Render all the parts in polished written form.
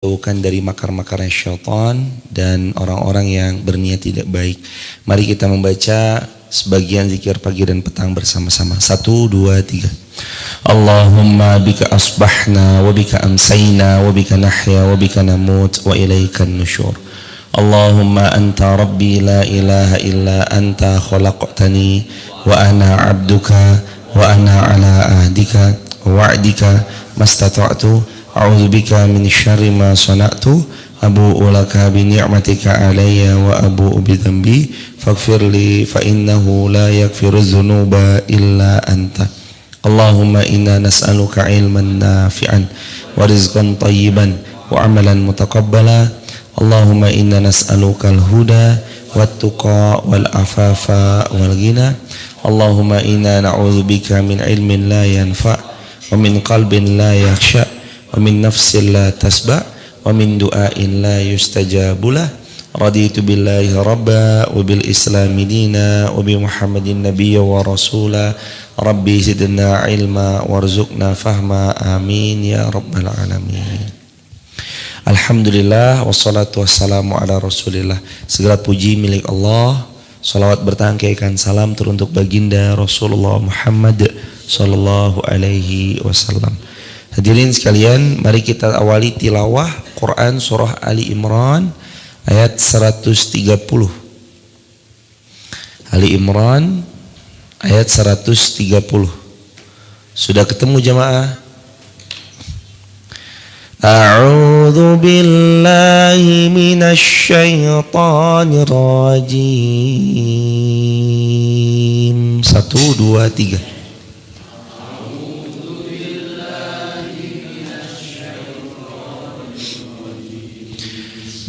jauhkan dari makar-makar syaitan dan orang-orang yang berniat tidak baik. Mari kita membaca sebagian zikir pagi dan petang bersama-sama. 1, 2, 3. Allahumma bika asbahna wa bika amsayna wa bika nahya wa bika namut wa ilaikan nusyur. Allahumma anta rabbi la ilaha illa anta khalaqtani wa ana abduka wa ana ala ahdika wa wa'dika mastata'tu. A'udzu bika min syarri ma sana'tu abu'u laka bi ni'matika alayya wa abu'u bi dhanbi faghfirli fa innahu la yaghfiru dzunuba illa anta. Allahumma inna nas'aluka ilman nafi'an wa rizqan thayyiban wa amalan mutaqabbala. Allahumma inna nas'aluka al-huda wat tuqa wal afafa wal ghina. Allahumma inna na'udzu bika min ilmin la yanfa' wa min qalbin la yakhsha' wa min nafsin la tasba' wa min du'ain la yustajabulah. Raditu billahi rabba wa bil islami dina wa bi muhammadin nabiyya wa rasula. Rabbi zidna ilma warzuqna fahma, amin ya rabbal alamin. Alhamdulillah wassalatu wassalamu ala rasulillah. Segala puji milik Allah, salawat bertangkaikan salam teruntuk baginda Rasulullah Muhammad sallallahu alaihi wasallam. Hadirin sekalian, mari kita awali tilawah Quran surah Ali Imran ayat 130. Ali Imran ayat 130. Sudah ketemu jamaah? A'udzu billahi minasy syaithanir rajim. 1, 2, 3.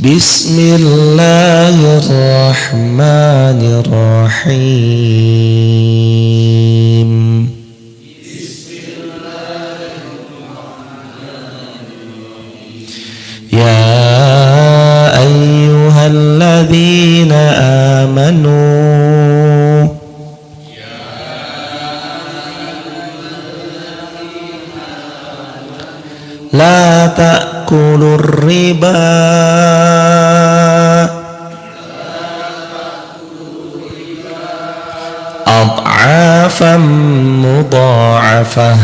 Bismillahirrahmanirrahim. Ya ayyuhalladzina amanu la ta'kulur riba ad'afan mudha'afah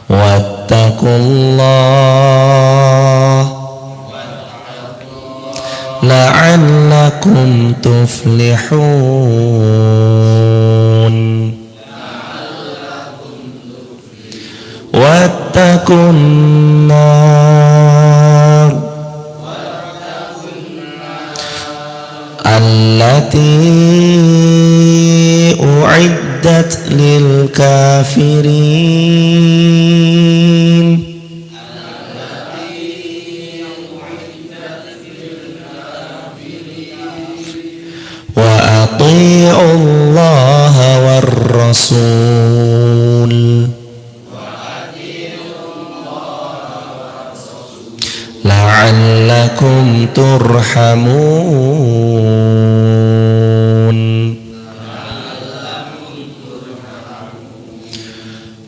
wattaqullah la'allakum tuflihun. Wattaqun nar allati u'iddat lil kafirin. Wa ati'u Allah war rasul la'allakum turhamun.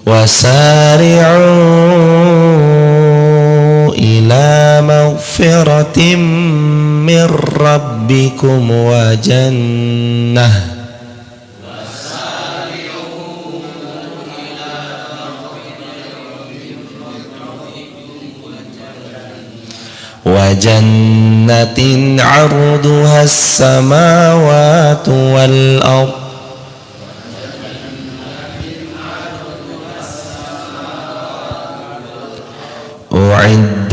Wasari'u ila maghfiratin min rabbikum wa jannah wa jannatin 'arduha as-samawati wal ardh u'iddat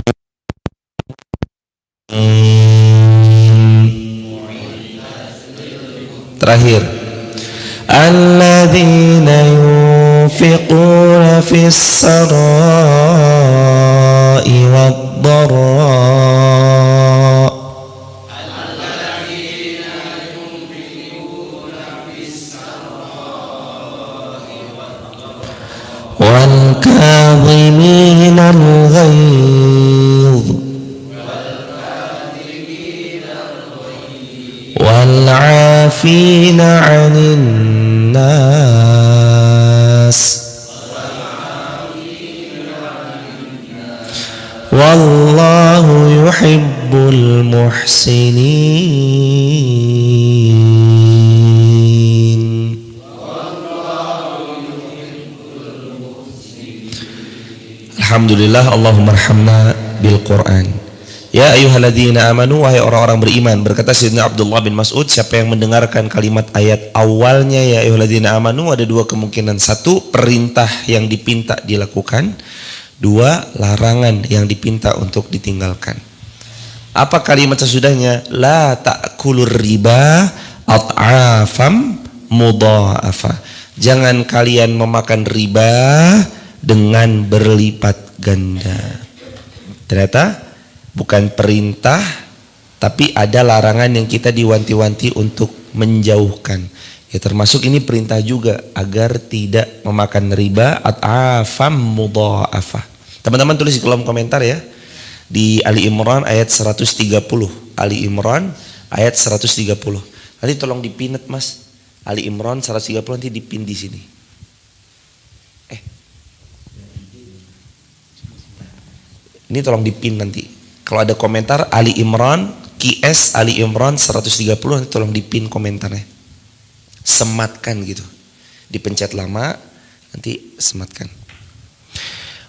terakhir alladzina yunfiquna fis sarai wad-dharra wal kadhimina al-ghayz wal 'afina 'anil nas wallahu yuhibbul muhsinin. Alhamdulillah, Allahumma arhamna bil Qur'an. Ya ayyuhalladzina amanu, wahai orang-orang beriman, berkata Sayyidina Abdullah bin Mas'ud, siapa yang mendengarkan kalimat ayat awalnya ya ayyuhalladzina amanu, ada dua kemungkinan. Satu, perintah yang dipinta dilakukan. Dua, larangan yang dipinta untuk ditinggalkan. Apa kalimat sesudahnya? La ta'kulur riba at'afam mudha'afa. Jangan kalian memakan riba dengan berlipat ganda. Ternyata bukan perintah, tapi ada larangan yang kita diwanti-wanti untuk menjauhkan. Ya termasuk ini perintah juga agar tidak memakan riba at'afam mudha'afah. Teman-teman tulis di kolom komentar ya. Di Ali Imran ayat 130. Ali Imran ayat 130. Nanti tolong dipinet Mas. Ali Imran 130 nanti dipin di sini. Ini tolong dipin nanti. Kalau ada komentar Ali Imran, QS Ali Imran 130, nanti tolong dipin komentarnya. Sematkan gitu. Dipencet lama, nanti sematkan.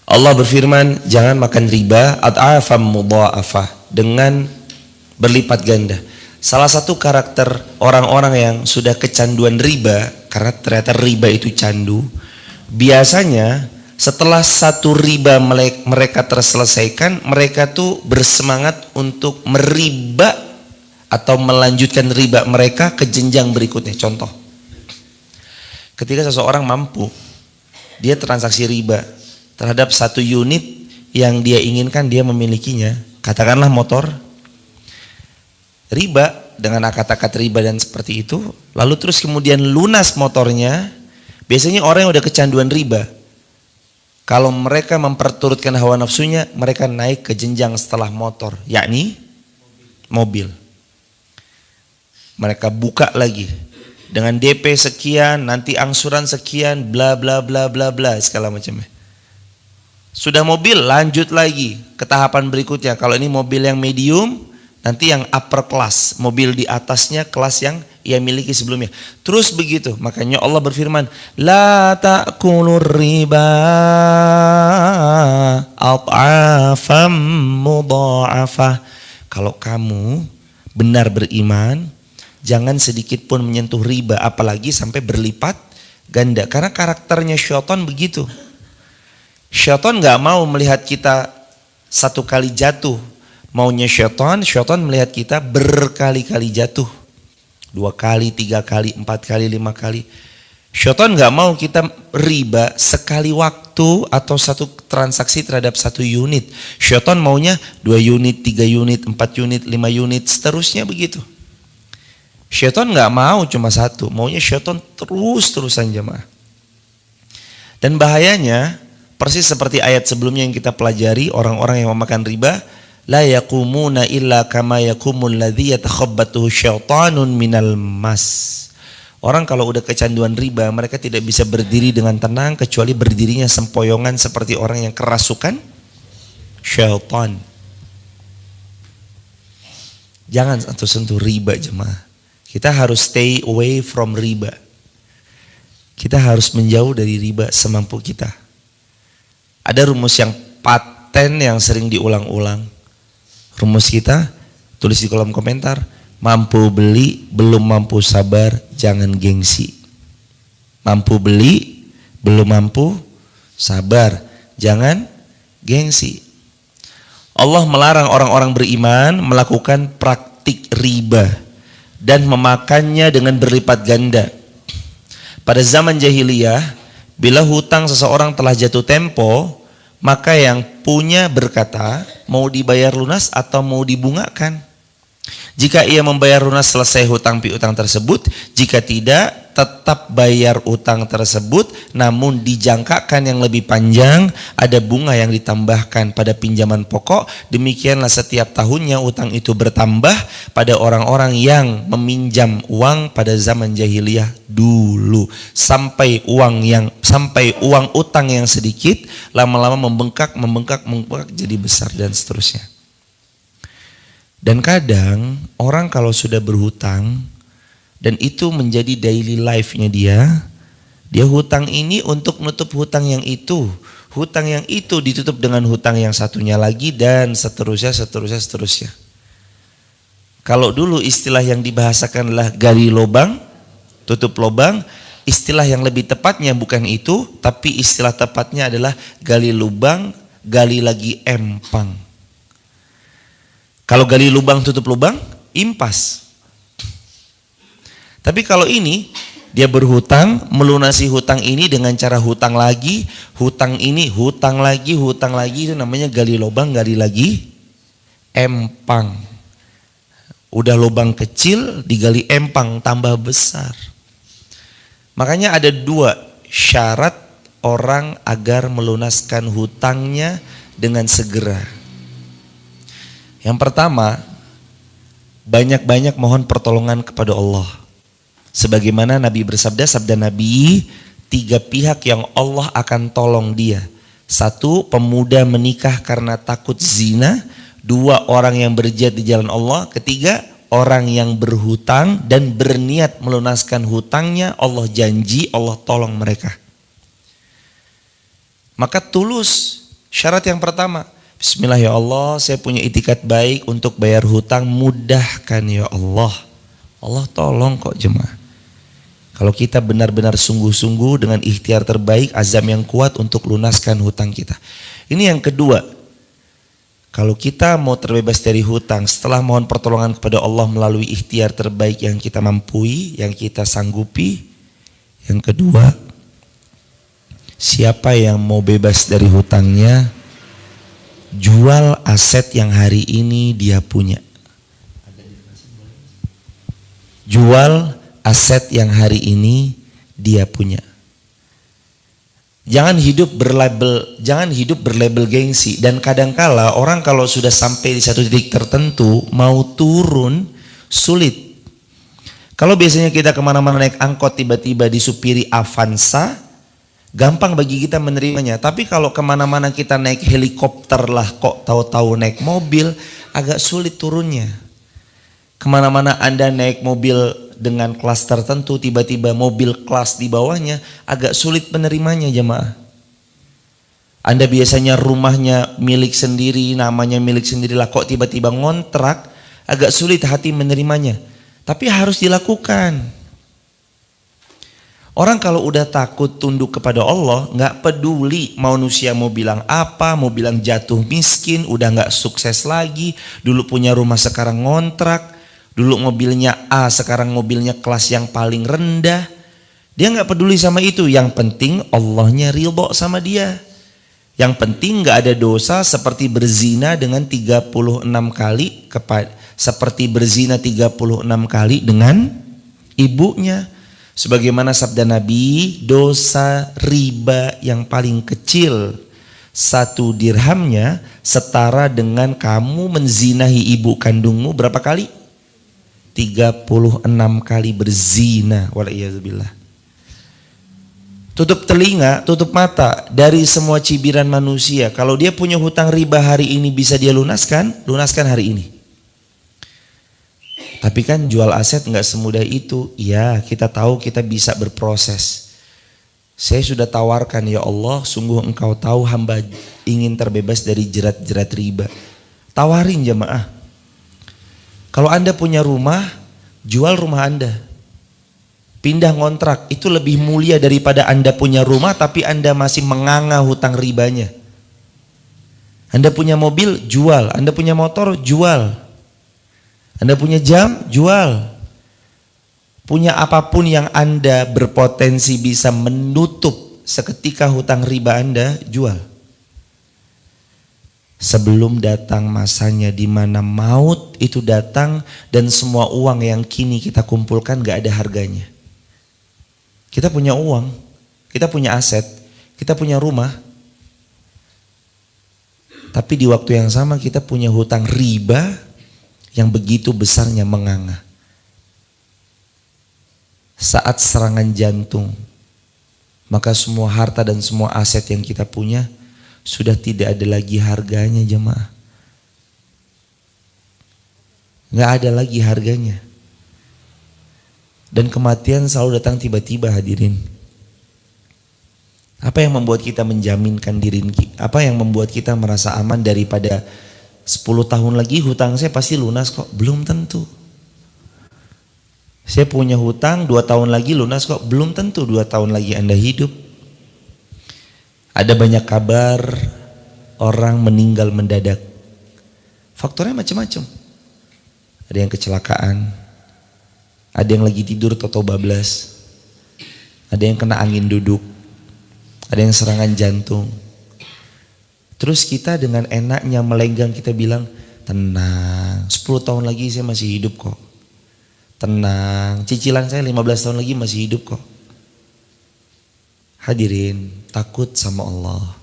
Allah berfirman, jangan makan riba ad'afam mudha'afah, dengan berlipat ganda. Salah satu karakter orang-orang yang sudah kecanduan riba, karena ternyata riba itu candu, biasanya setelah satu riba mereka terselesaikan, mereka tuh bersemangat untuk meriba atau melanjutkan riba mereka ke jenjang berikutnya. Contoh, ketika seseorang mampu, dia transaksi riba terhadap satu unit yang dia inginkan, dia memilikinya, katakanlah motor, riba dengan akad-akad riba dan seperti itu, lalu terus kemudian lunas motornya. Biasanya orang yang udah kecanduan riba, kalau mereka memperturutkan hawa nafsunya, mereka naik ke jenjang setelah motor, yakni mobil. Mereka buka lagi dengan DP sekian, nanti angsuran sekian, bla bla bla bla bla segala macamnya. Sudah mobil, lanjut lagi ke tahapan berikutnya. Kalau ini mobil yang medium, nanti yang upper class, mobil di atasnya kelas yang ia miliki sebelumnya. Terus begitu. Makanya Allah berfirman, la ta'kulur riba at'afam mudha'afah. Kalau kamu benar beriman, jangan sedikit pun menyentuh riba, apalagi sampai berlipat ganda. Karena karakternya syaitan begitu. Syaitan gak mau melihat kita satu kali jatuh. Maunya syaitan melihat kita berkali-kali jatuh. 2 kali, 3 kali, 4 kali, 5 kali. Syaitan gak mau kita riba sekali waktu atau satu transaksi terhadap satu unit. Syaitan maunya 2 unit, 3 unit, 4 unit, 5 unit, seterusnya begitu. Syaitan gak mau cuma satu, maunya syaitan terus-terusan jemaah. Dan bahayanya, persis seperti ayat sebelumnya yang kita pelajari, orang-orang yang memakan riba, la yaqumuna illa kama yaqumul ladzi yatakhabbathu syaitanun minal mas. Orang kalau udah kecanduan riba, mereka tidak bisa berdiri dengan tenang kecuali berdirinya sempoyongan seperti orang yang kerasukan syaitan. Jangan sentuh riba jemaah. Kita harus stay away from riba. Kita harus menjauh dari riba semampu kita. Ada rumus yang paten yang sering diulang-ulang. Rumus kita, tulis di kolom komentar, mampu beli, belum mampu sabar, jangan gengsi. Mampu beli, belum mampu sabar, jangan gengsi. Allah melarang orang-orang beriman melakukan praktik riba dan memakannya dengan berlipat ganda. Pada zaman jahiliyah, bila hutang seseorang telah jatuh tempo, maka yang punya berkata, mau dibayar lunas atau mau dibungakan. Jika ia membayar lunas selesai hutang piutang tersebut, jika tidak, tetap bayar utang tersebut, namun dijangkakan yang lebih panjang, ada bunga yang ditambahkan pada pinjaman pokok. Demikianlah setiap tahunnya utang itu bertambah pada orang-orang yang meminjam uang pada zaman jahiliyah dulu, sampai uang utang yang sedikit lama-lama membengkak jadi besar dan seterusnya. Dan kadang orang kalau sudah berhutang dan itu menjadi daily life-nya dia hutang ini untuk nutup hutang yang itu ditutup dengan hutang yang satunya lagi, dan seterusnya. Kalau dulu istilah yang dibahasakan adalah gali lubang, tutup lubang, istilah yang lebih tepatnya bukan itu, tapi istilah tepatnya adalah gali lubang, gali lagi empang. Kalau gali lubang tutup lubang, impas. Tapi kalau ini, dia berhutang, melunasi hutang ini dengan cara hutang lagi, hutang lagi, itu namanya gali lubang, gali lagi empang. Udah lubang kecil, digali empang, tambah besar. Makanya ada 2 syarat orang agar melunaskan hutangnya dengan segera. Yang pertama, banyak-banyak mohon pertolongan kepada Allah. Sebagaimana Nabi bersabda, sabda Nabi, 3 pihak yang Allah akan tolong dia. 1, pemuda menikah karena takut zina. 2, orang yang berjihad di jalan Allah. 3, orang yang berhutang dan berniat melunaskan hutangnya. Allah janji, Allah tolong mereka. Maka tulus, syarat yang pertama, bismillah ya Allah, saya punya itikat baik untuk bayar hutang, mudahkan ya Allah. Allah tolong kok jemaah. Kalau kita benar-benar sungguh-sungguh dengan ikhtiar terbaik, azam yang kuat untuk lunaskan hutang kita. Ini yang kedua. Kalau kita mau terbebas dari hutang, setelah mohon pertolongan kepada Allah melalui ikhtiar terbaik yang kita mampu, yang kita sanggupi. Yang kedua, siapa yang mau bebas dari hutangnya, jual aset yang hari ini dia punya. Jual aset yang hari ini dia punya. Jangan hidup berlabel gengsi. Dan kadangkala orang kalau sudah sampai di satu titik tertentu mau turun sulit. Kalau biasanya kita kemana-mana naik angkot tiba-tiba disupiri Avanza, gampang bagi kita menerimanya. Tapi kalau kemana-mana kita naik helikopter lah, kok tahu-tahu naik mobil, agak sulit turunnya. Kemana-mana Anda naik mobil dengan kelas tertentu, tiba-tiba mobil kelas di bawahnya, agak sulit menerimanya jemaah. Anda biasanya rumahnya milik sendiri, namanya milik sendiri lah, kok tiba-tiba ngontrak, agak sulit hati menerimanya. Tapi harus dilakukan. Orang kalau udah takut tunduk kepada Allah, nggak peduli manusia mau bilang apa, mau bilang jatuh miskin, udah nggak sukses lagi, dulu punya rumah sekarang ngontrak, dulu mobilnya A sekarang mobilnya kelas yang paling rendah. Dia nggak peduli sama itu, yang penting Allahnya ridho sama dia. Yang penting nggak ada dosa seperti berzina dengan 36 kali seperti berzina 36 kali dengan ibunya. Sebagaimana sabda Nabi, dosa riba yang paling kecil 1 dirhamnya setara dengan kamu menzinahi ibu kandungmu berapa kali? 36 kali berzina. Walaiyazubillah. Tutup telinga, tutup mata dari semua cibiran manusia. Kalau dia punya hutang riba hari ini bisa dia lunaskan, lunaskan hari ini. Tapi kan jual aset nggak semudah itu. Ya, kita tahu kita bisa berproses. Saya sudah tawarkan, ya Allah, sungguh Engkau tahu hamba ingin terbebas dari jerat-jerat riba. Tawarin jemaah. Kalau Anda punya rumah, jual rumah Anda. Pindah ngontrak, itu lebih mulia daripada Anda punya rumah tapi Anda masih menganga hutang ribanya. Anda punya mobil, jual. Anda punya motor, jual. Anda punya jam, jual. Punya apapun yang Anda berpotensi bisa menutup seketika hutang riba Anda, jual. Sebelum datang masanya di mana maut itu datang dan semua uang yang kini kita kumpulkan gak ada harganya. Kita punya uang, kita punya aset, kita punya rumah. Tapi di waktu yang sama kita punya hutang riba yang begitu besarnya menganga. Saat serangan jantung, maka semua harta dan semua aset yang kita punya sudah tidak ada lagi harganya jemaah. Nggak ada lagi harganya. Dan kematian selalu datang tiba-tiba hadirin. Apa yang membuat kita menjaminkan diri, apa yang membuat kita merasa aman daripada 10 tahun lagi hutang saya pasti lunas kok? Belum tentu. Saya punya hutang 2 tahun lagi lunas kok? Belum tentu 2 tahun lagi Anda hidup. Ada banyak kabar orang meninggal mendadak. Faktornya macam-macam. Ada yang kecelakaan, ada yang lagi tidur toto bablas, ada yang kena angin duduk, ada yang serangan jantung. Terus kita dengan enaknya melenggang kita bilang, tenang, 10 tahun lagi saya masih hidup kok. Tenang, cicilan saya 15 tahun lagi masih hidup kok. Hadirin, takut sama Allah.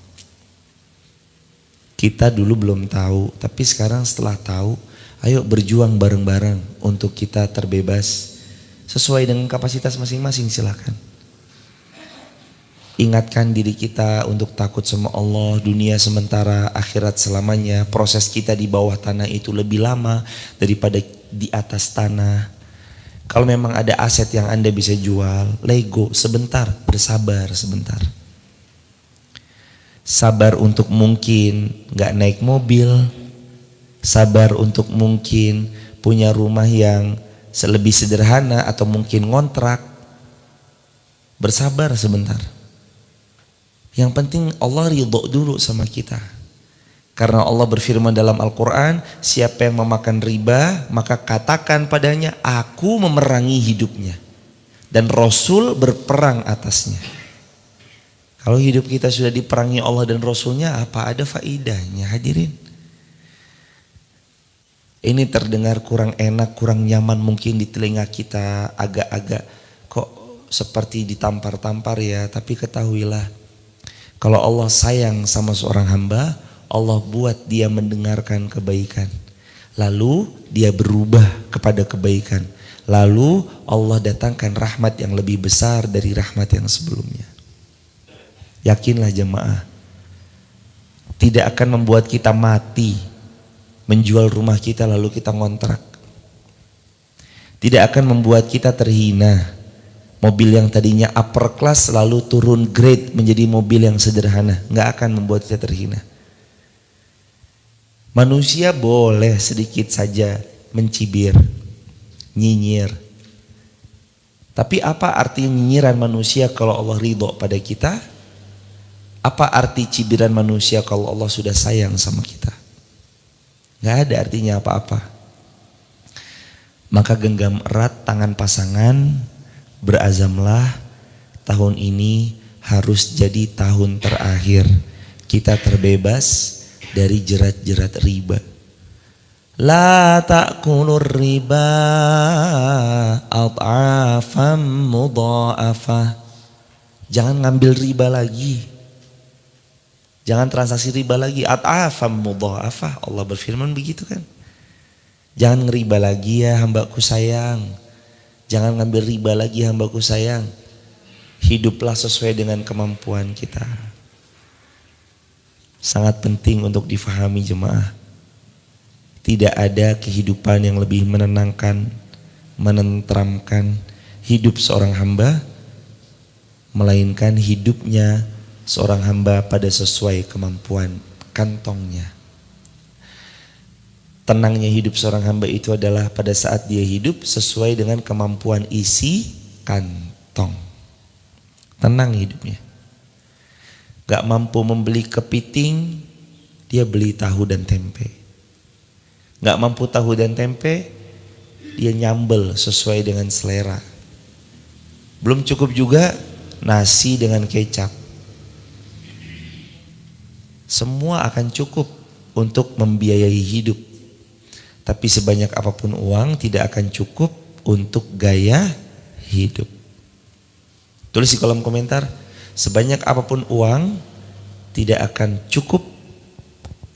Kita dulu belum tahu, tapi sekarang setelah tahu, ayo berjuang bareng-bareng untuk kita terbebas. Sesuai dengan kapasitas masing-masing silakan. Ingatkan diri kita untuk takut sama Allah, dunia sementara, akhirat selamanya. Proses kita di bawah tanah itu lebih lama daripada di atas tanah. Kalau memang ada aset yang Anda bisa jual, lego sebentar, bersabar sebentar. Sabar untuk mungkin gak naik mobil, sabar untuk mungkin punya rumah yang lebih sederhana atau mungkin ngontrak. Bersabar sebentar. Yang penting Allah ridho dulu sama kita. Karena Allah berfirman dalam Al-Quran, siapa yang memakan riba, maka katakan padanya, aku memerangi hidupnya. Dan Rasul berperang atasnya. Kalau hidup kita sudah diperangi Allah dan Rasulnya, apa ada faidahnya hadirin? Ini terdengar kurang enak, kurang nyaman mungkin di telinga kita, agak-agak kok seperti ditampar-tampar ya. Tapi ketahuilah, kalau Allah sayang sama seorang hamba, Allah buat dia mendengarkan kebaikan. Lalu dia berubah kepada kebaikan. Lalu Allah datangkan rahmat yang lebih besar dari rahmat yang sebelumnya. Yakinlah jemaah, tidak akan membuat kita mati menjual rumah kita lalu kita ngontrak. Tidak akan membuat kita terhina, mobil yang tadinya upper class lalu turun grade menjadi mobil yang sederhana. Nggak akan membuat kita terhina. Manusia boleh sedikit saja mencibir, nyinyir. Tapi apa arti nyinyiran manusia kalau Allah ridho pada kita? Apa arti cibiran manusia kalau Allah sudah sayang sama kita? Gak ada artinya apa-apa. Maka genggam erat tangan pasangan, berazamlah tahun ini harus jadi tahun terakhir kita terbebas dari jerat-jerat riba. La ta'kulur riba ad'afam mudha'afah. Jangan ngambil riba lagi. Jangan transaksi riba lagi. Ad'afam mudha'afah. Allah berfirman begitu kan. Jangan ngeriba lagi ya hambaku sayang. Jangan ngambil riba lagi hambaku sayang. Hiduplah sesuai dengan kemampuan kita. Sangat penting untuk difahami jemaah. Tidak ada kehidupan yang lebih menenangkan, menenteramkan hidup seorang hamba, melainkan hidupnya seorang hamba pada sesuai kemampuan kantongnya. Tenangnya hidup seorang hamba itu adalah pada saat dia hidup sesuai dengan kemampuan isi kantong. Tenang hidupnya. Gak mampu membeli kepiting, dia beli tahu dan tempe. Gak mampu tahu dan tempe, dia nyambel sesuai dengan selera. Belum cukup juga nasi dengan kecap. Semua akan cukup untuk membiayai hidup. Tapi sebanyak apapun uang tidak akan cukup untuk gaya hidup. Tulis di kolom komentar, sebanyak apapun uang tidak akan cukup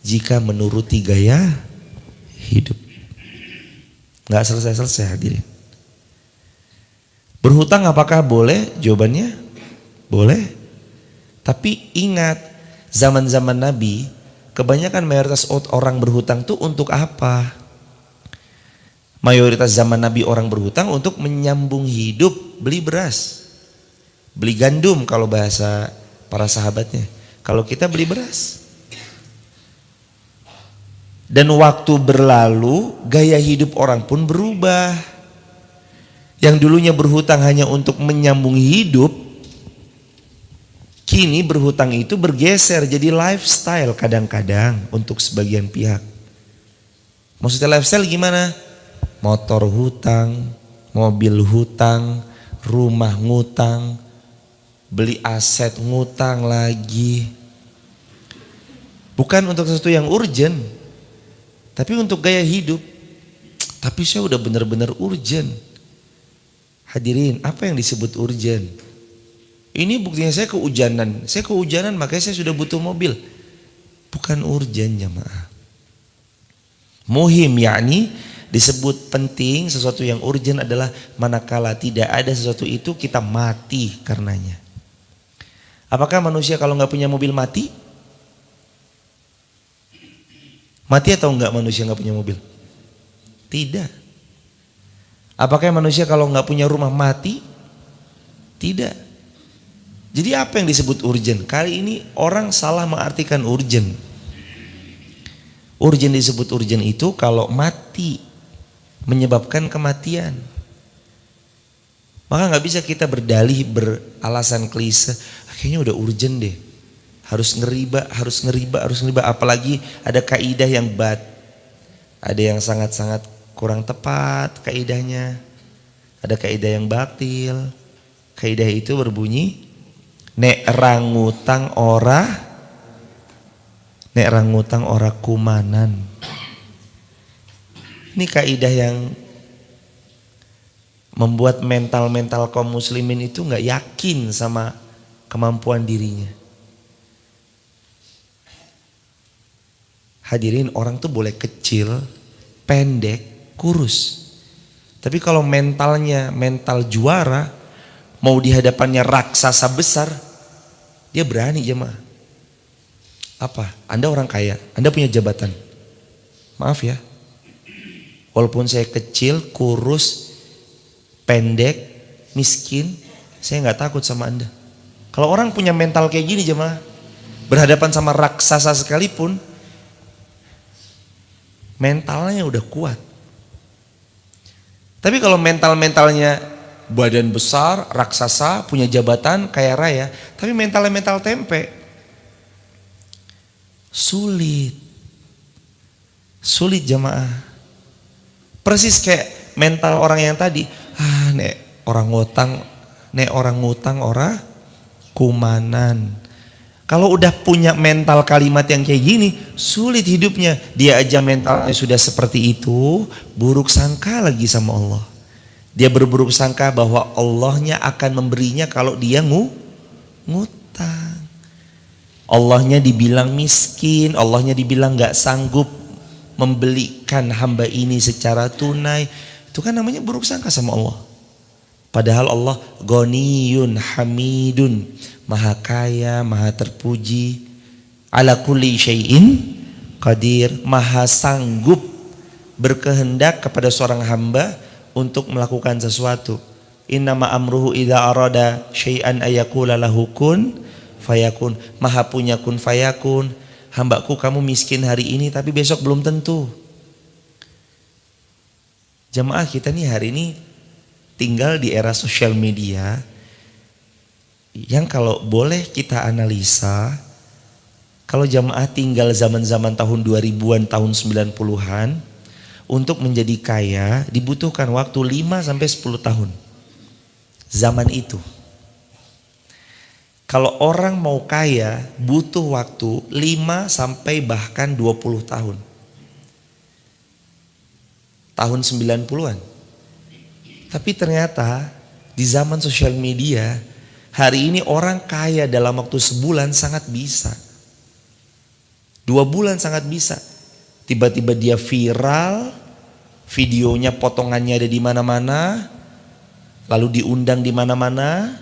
jika menuruti gaya hidup. Nggak selesai-selesai hadirin. Berhutang apakah boleh? Jawabannya boleh. Tapi ingat, zaman-zaman Nabi, kebanyakan mayoritas orang berhutang tuh untuk apa? Mayoritas zaman Nabi orang berhutang untuk menyambung hidup, beli beras, beli gandum kalau bahasa para sahabatnya. Kalau kita beli beras. Dan waktu berlalu, gaya hidup orang pun berubah. Yang dulunya berhutang hanya untuk menyambung hidup, kini berhutang itu bergeser jadi lifestyle kadang-kadang untuk sebagian pihak. Maksudnya lifestyle gimana? Motor hutang, mobil hutang, rumah ngutang, beli aset ngutang lagi. Bukan untuk sesuatu yang urgent, tapi untuk gaya hidup. Tapi saya udah benar-benar urgent. Hadirin, apa yang disebut urgent? Ini buktinya saya kehujanan. Saya kehujanan makanya saya sudah butuh mobil. Bukan urgent jamaah. Muhim yakni disebut penting, sesuatu yang urgent adalah manakala tidak ada sesuatu itu kita mati karenanya. Apakah manusia kalau nggak punya mobil mati? Mati atau enggak manusia nggak punya mobil? Tidak. Apakah manusia kalau nggak punya rumah mati? Tidak. Jadi apa yang disebut urgent? Kali ini orang salah mengartikan urgent. Urgent disebut urgent itu kalau mati, menyebabkan kematian. Maka nggak bisa kita berdalih beralasan klise, kayaknya udah urgent deh. Harus ngeriba. Apalagi ada kaidah yang ada yang sangat-sangat kurang tepat kaidahnya. Ada kaidah yang batil. Kaidah itu berbunyi, nek rangutang ora kumanan. Ini kaidah yang membuat mental kaum muslimin itu nggak yakin sama kemampuan dirinya. Hadirin, orang tuh boleh kecil, pendek, kurus. Tapi kalau mentalnya mental juara, mau di hadapannya raksasa besar, dia berani jemaah. Apa? Anda orang kaya, Anda punya jabatan. Maaf ya, walaupun saya kecil, kurus, pendek, miskin, saya nggak takut sama Anda. Kalau orang punya mental kayak gini jemaah, berhadapan sama raksasa sekalipun, mentalnya udah kuat. Tapi kalau mentalnya badan besar, raksasa, punya jabatan, kaya raya, tapi mentalnya mental tempe, sulit jamaah. Persis kayak mental orang yang tadi, nek orang ngutang ora kumanan. Kalau udah punya mental kalimat yang kayak gini, sulit hidupnya. Dia aja mentalnya sudah seperti itu, buruk sangka lagi sama Allah. Dia berburuk sangka bahwa Allahnya akan memberinya kalau dia ngutang. Allahnya dibilang miskin, Allahnya dibilang gak sanggup membelikan hamba ini secara tunai. Itu kan namanya buruk sangka sama Allah. Padahal Allah Ghaniyun Hamidun, maha kaya, maha terpuji, ala kulli syai'in qadir, maha sanggup berkehendak kepada seorang hamba untuk melakukan sesuatu. Innama amruhu idza arada syai'an ayaqula lahu kun fayakun. Maha punya kun fayakun. Hambaku, kamu miskin hari ini tapi besok belum tentu. Jamaah kita nih hari ini tinggal di era sosial media yang kalau boleh kita analisa, kalau jamaah tinggal zaman-zaman tahun 2000-an, tahun 90-an, untuk menjadi kaya dibutuhkan waktu 5-10 tahun. Zaman itu. Kalau orang mau kaya butuh waktu 5 sampai bahkan 20 tahun. Tahun 90-an. Tapi ternyata di zaman sosial media, Hari ini orang kaya dalam waktu sebulan sangat bisa. 2 bulan sangat bisa. Tiba-tiba dia viral, videonya potongannya ada di mana-mana, lalu diundang di mana-mana,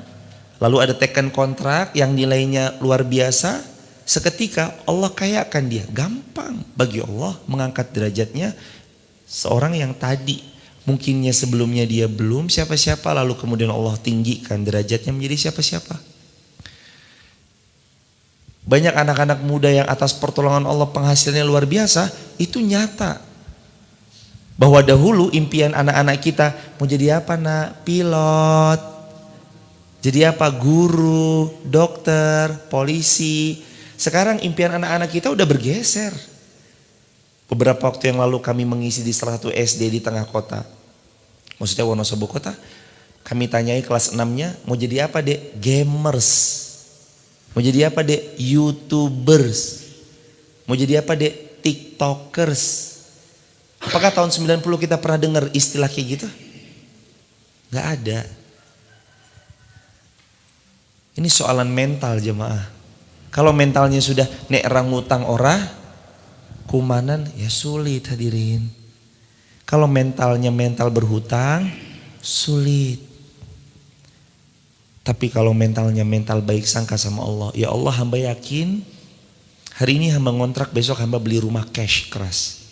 lalu ada tekan kontrak yang nilainya luar biasa. Seketika Allah kayakan dia. Gampang bagi Allah mengangkat derajatnya seorang yang tadi mungkinnya sebelumnya dia belum siapa-siapa, lalu kemudian Allah tinggikan derajatnya menjadi siapa-siapa. Banyak anak-anak muda yang atas pertolongan Allah penghasilannya luar biasa, itu nyata. Bahwa dahulu impian anak-anak kita mau jadi apa nak? Pilot. Jadi apa? Guru, dokter, polisi. Sekarang impian anak-anak kita udah bergeser. Beberapa waktu yang lalu kami mengisi di salah satu SD di tengah kota. Maksudnya Wonosobo kota. Kami tanyai kelas 6-nya, mau jadi apa dek? Gamers. Mau jadi apa dek? YouTubers. Mau jadi apa dek? TikTokers. Apakah tahun 90 kita pernah dengar istilah kayak gitu? Gak ada. Ini soalan mental jemaah. Kalau mentalnya sudah nek rangutang ora kumanan, ya sulit hadirin. Kalau mentalnya mental berhutang, sulit. Tapi kalau mentalnya mental baik sangka sama Allah, ya Allah hamba yakin hari ini hamba ngontrak, besok hamba beli rumah cash keras.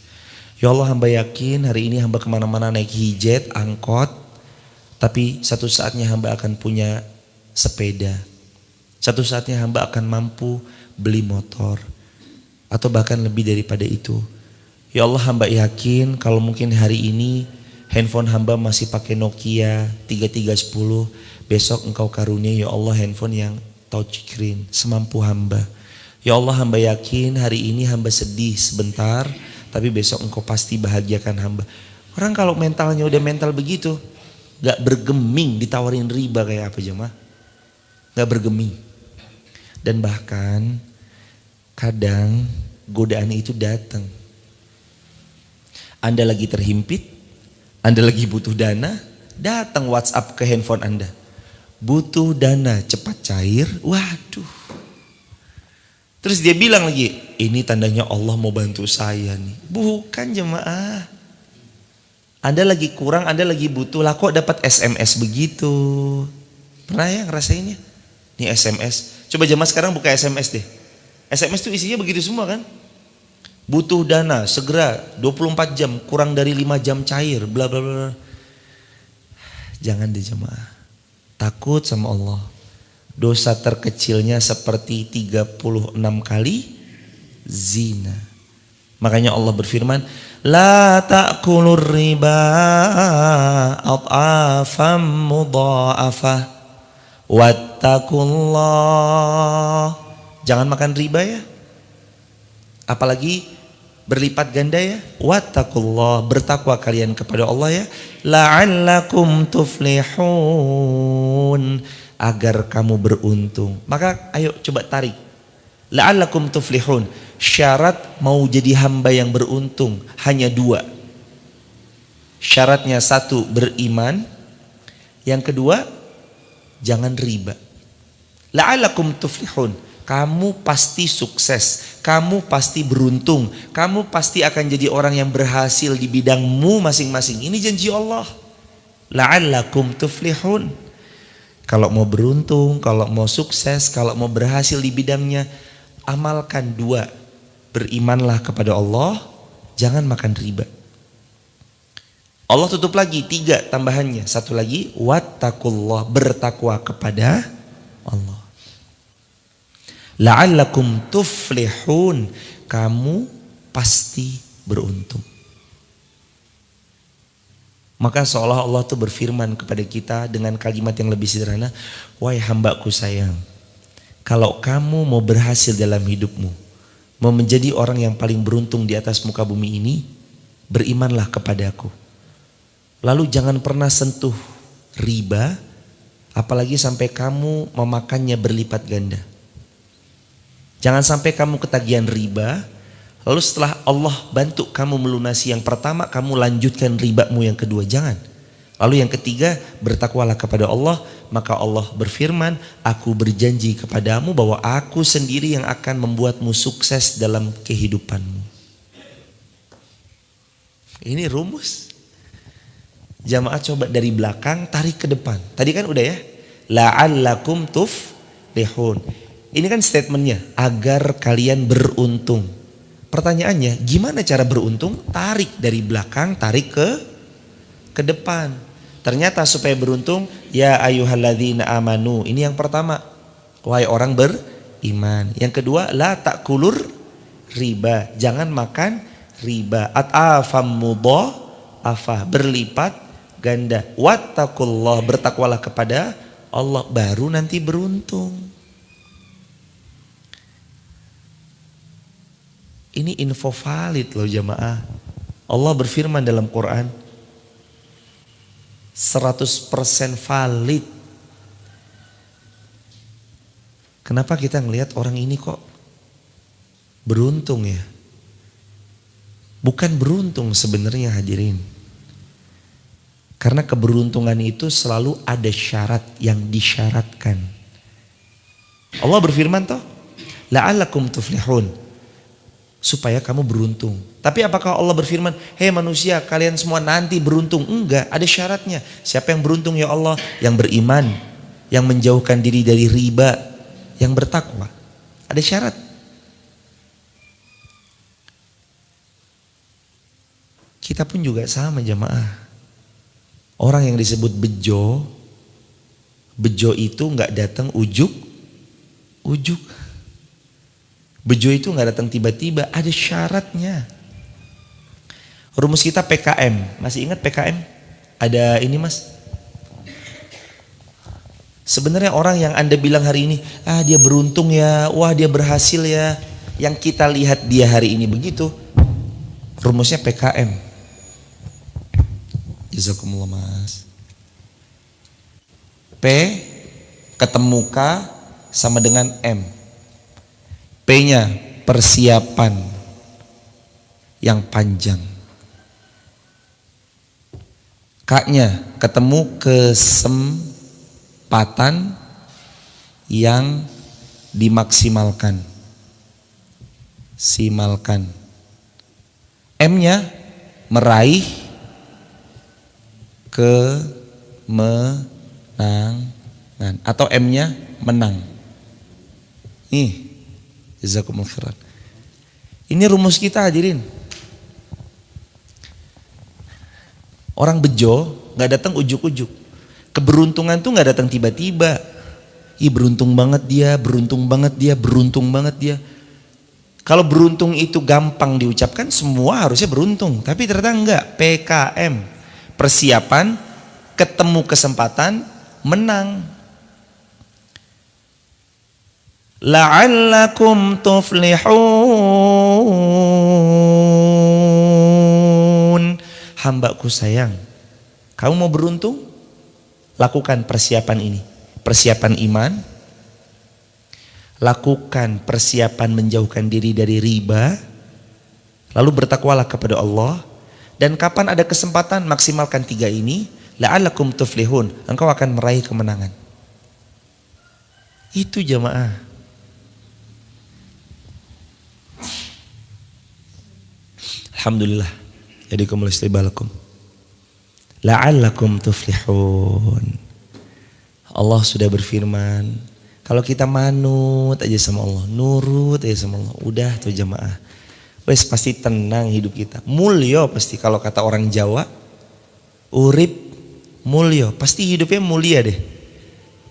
Ya Allah hamba yakin hari ini hamba kemana-mana naik hijet, angkot, tapi satu saatnya hamba akan punya sepeda. Satu saatnya hamba akan mampu beli motor. Atau bahkan lebih daripada itu. Ya Allah hamba yakin kalau mungkin hari ini handphone hamba masih pakai Nokia 3310. Besok engkau karunia ya Allah handphone yang touchscreen semampu hamba. Ya Allah hamba yakin hari ini hamba sedih sebentar, tapi besok engkau pasti bahagiakan hamba. Orang kalau mentalnya udah mental begitu, gak bergeming ditawarin riba kayak apa jemaah. Gak bergeming. Dan bahkan kadang godaan itu datang. Anda lagi terhimpit, Anda lagi butuh dana, datang WhatsApp ke handphone Anda. Butuh dana cepat cair, waduh. Terus dia bilang lagi, ini tandanya Allah mau bantu saya nih. Bukan jemaah. Anda lagi kurang, Anda lagi butuh, lah kok dapat SMS begitu. Pernah ya ngerasainnya? Nih SMS. Coba jemaah sekarang buka SMS deh. SMS itu isinya begitu semua kan? Butuh dana, segera 24 jam, kurang dari 5 jam cair, bla bla bla. Jangan deh jemaah. Takut sama Allah. Dosa terkecilnya seperti 36 kali zina. Makanya Allah berfirman, la ta'kulur riba ad'afam mudha'afah. Wattaqullah. Jangan makan riba ya. Apalagi berlipat ganda ya. Wattaqullah. Bertakwa kalian kepada Allah ya. La'allakum tuflihun. Agar kamu beruntung. Maka ayo coba tarik. La'allakum tuflihun. Syarat mau jadi hamba yang beruntung hanya 2. Syaratnya 1 beriman. Yang kedua jangan riba. La'allakum tuflihun. Kamu pasti sukses, kamu pasti beruntung, kamu pasti akan jadi orang yang berhasil di bidangmu masing-masing. Ini janji Allah. La'allakum tuflihun. Kalau mau beruntung, kalau mau sukses, kalau mau berhasil di bidangnya, amalkan 2. Berimanlah kepada Allah, jangan makan riba. Allah tutup lagi 3 tambahannya. 1 lagi, wattaqullah, bertakwa kepada Allah. La'allakum tuflihun, kamu pasti beruntung. Maka seolah Allah tuh berfirman kepada kita dengan kalimat yang lebih sederhana, wahai hambaku sayang, kalau kamu mau berhasil dalam hidupmu, mau menjadi orang yang paling beruntung di atas muka bumi ini, berimanlah kepadaku. Lalu jangan pernah sentuh riba, apalagi sampai kamu memakannya berlipat ganda. Jangan sampai kamu ketagihan riba, lalu setelah Allah bantu kamu melunasi yang pertama, kamu lanjutkan ribamu yang kedua. Jangan. Lalu yang ketiga, bertakwalah kepada Allah, maka Allah berfirman, aku berjanji kepadamu bahwa aku sendiri yang akan membuatmu sukses dalam kehidupanmu. Ini rumus. Jamaah coba dari belakang tarik ke depan. Tadi kan udah ya, la'allakum tuflihun. Ini kan statementnya, agar kalian beruntung. Pertanyaannya, gimana cara beruntung? Tarik dari belakang, tarik ke depan. Ternyata supaya beruntung, ya ayyuhalladzina amanu. Ini yang pertama, wahai orang beriman. Yang kedua, la ta'kulur riba. Jangan makan riba. At'afam mudha'afah, berlipat ganda. Wattaqullah, bertakwalah kepada Allah, baru nanti beruntung. Ini info valid loh jamaah. Allah berfirman dalam Quran, 100% valid. Kenapa kita ngelihat orang ini kok beruntung ya? Bukan beruntung sebenarnya hadirin. Karena keberuntungan itu selalu ada syarat yang disyaratkan. Allah berfirman toh, la'allakum tuflihun, supaya kamu beruntung. Tapi apakah Allah berfirman, hei manusia kalian semua nanti beruntung? Enggak, ada syaratnya. Siapa yang beruntung ya Allah? Yang beriman, yang menjauhkan diri dari riba, yang bertakwa. Ada syarat. Kita pun juga sama jamaah. Orang yang disebut bejo itu nggak datang ujuk. Bejo itu nggak datang tiba-tiba, ada syaratnya. Rumus kita PKM, masih ingat PKM? Ada ini mas. Sebenarnya orang yang Anda bilang hari ini, dia beruntung ya, wah dia berhasil ya. Yang kita lihat dia hari ini begitu, rumusnya PKM. Jazakumullah mas. P ketemu K sama dengan M. P-nya persiapan yang panjang. K-nya ketemu kesempatan yang dimaksimalkan. Simalkan. M-nya meraih kemenangan atau M-nya menang. Nih, jazakumullah khairan. Ini rumus kita hadirin. Orang bejo nggak datang ujuk-ujuk. Keberuntungan tuh nggak datang tiba-tiba. Ih beruntung banget dia, beruntung banget dia, beruntung banget dia. Kalau beruntung itu gampang diucapkan, semua harusnya beruntung. Tapi ternyata enggak. PKM, persiapan, ketemu kesempatan, menang. La'allakum tuflihun. Hambaku sayang, kamu mau beruntung? Lakukan persiapan ini. Persiapan iman. Lakukan persiapan menjauhkan diri dari riba. Lalu bertakwalah kepada Allah. Dan kapan ada kesempatan, maksimalkan 3 ini. La'allakum tuflihun. Engkau akan meraih kemenangan. Itu jamaah. Alhamdulillah. Jadi kumul istibalakum. La'allakum tuflihun. Allah sudah berfirman, kalau kita manut aja sama Allah, nurut aja sama Allah, udah tuh jamaah. Wes pasti tenang hidup kita. Mulyo pasti, kalau kata orang Jawa, urip mulyo, pasti hidupnya mulia deh.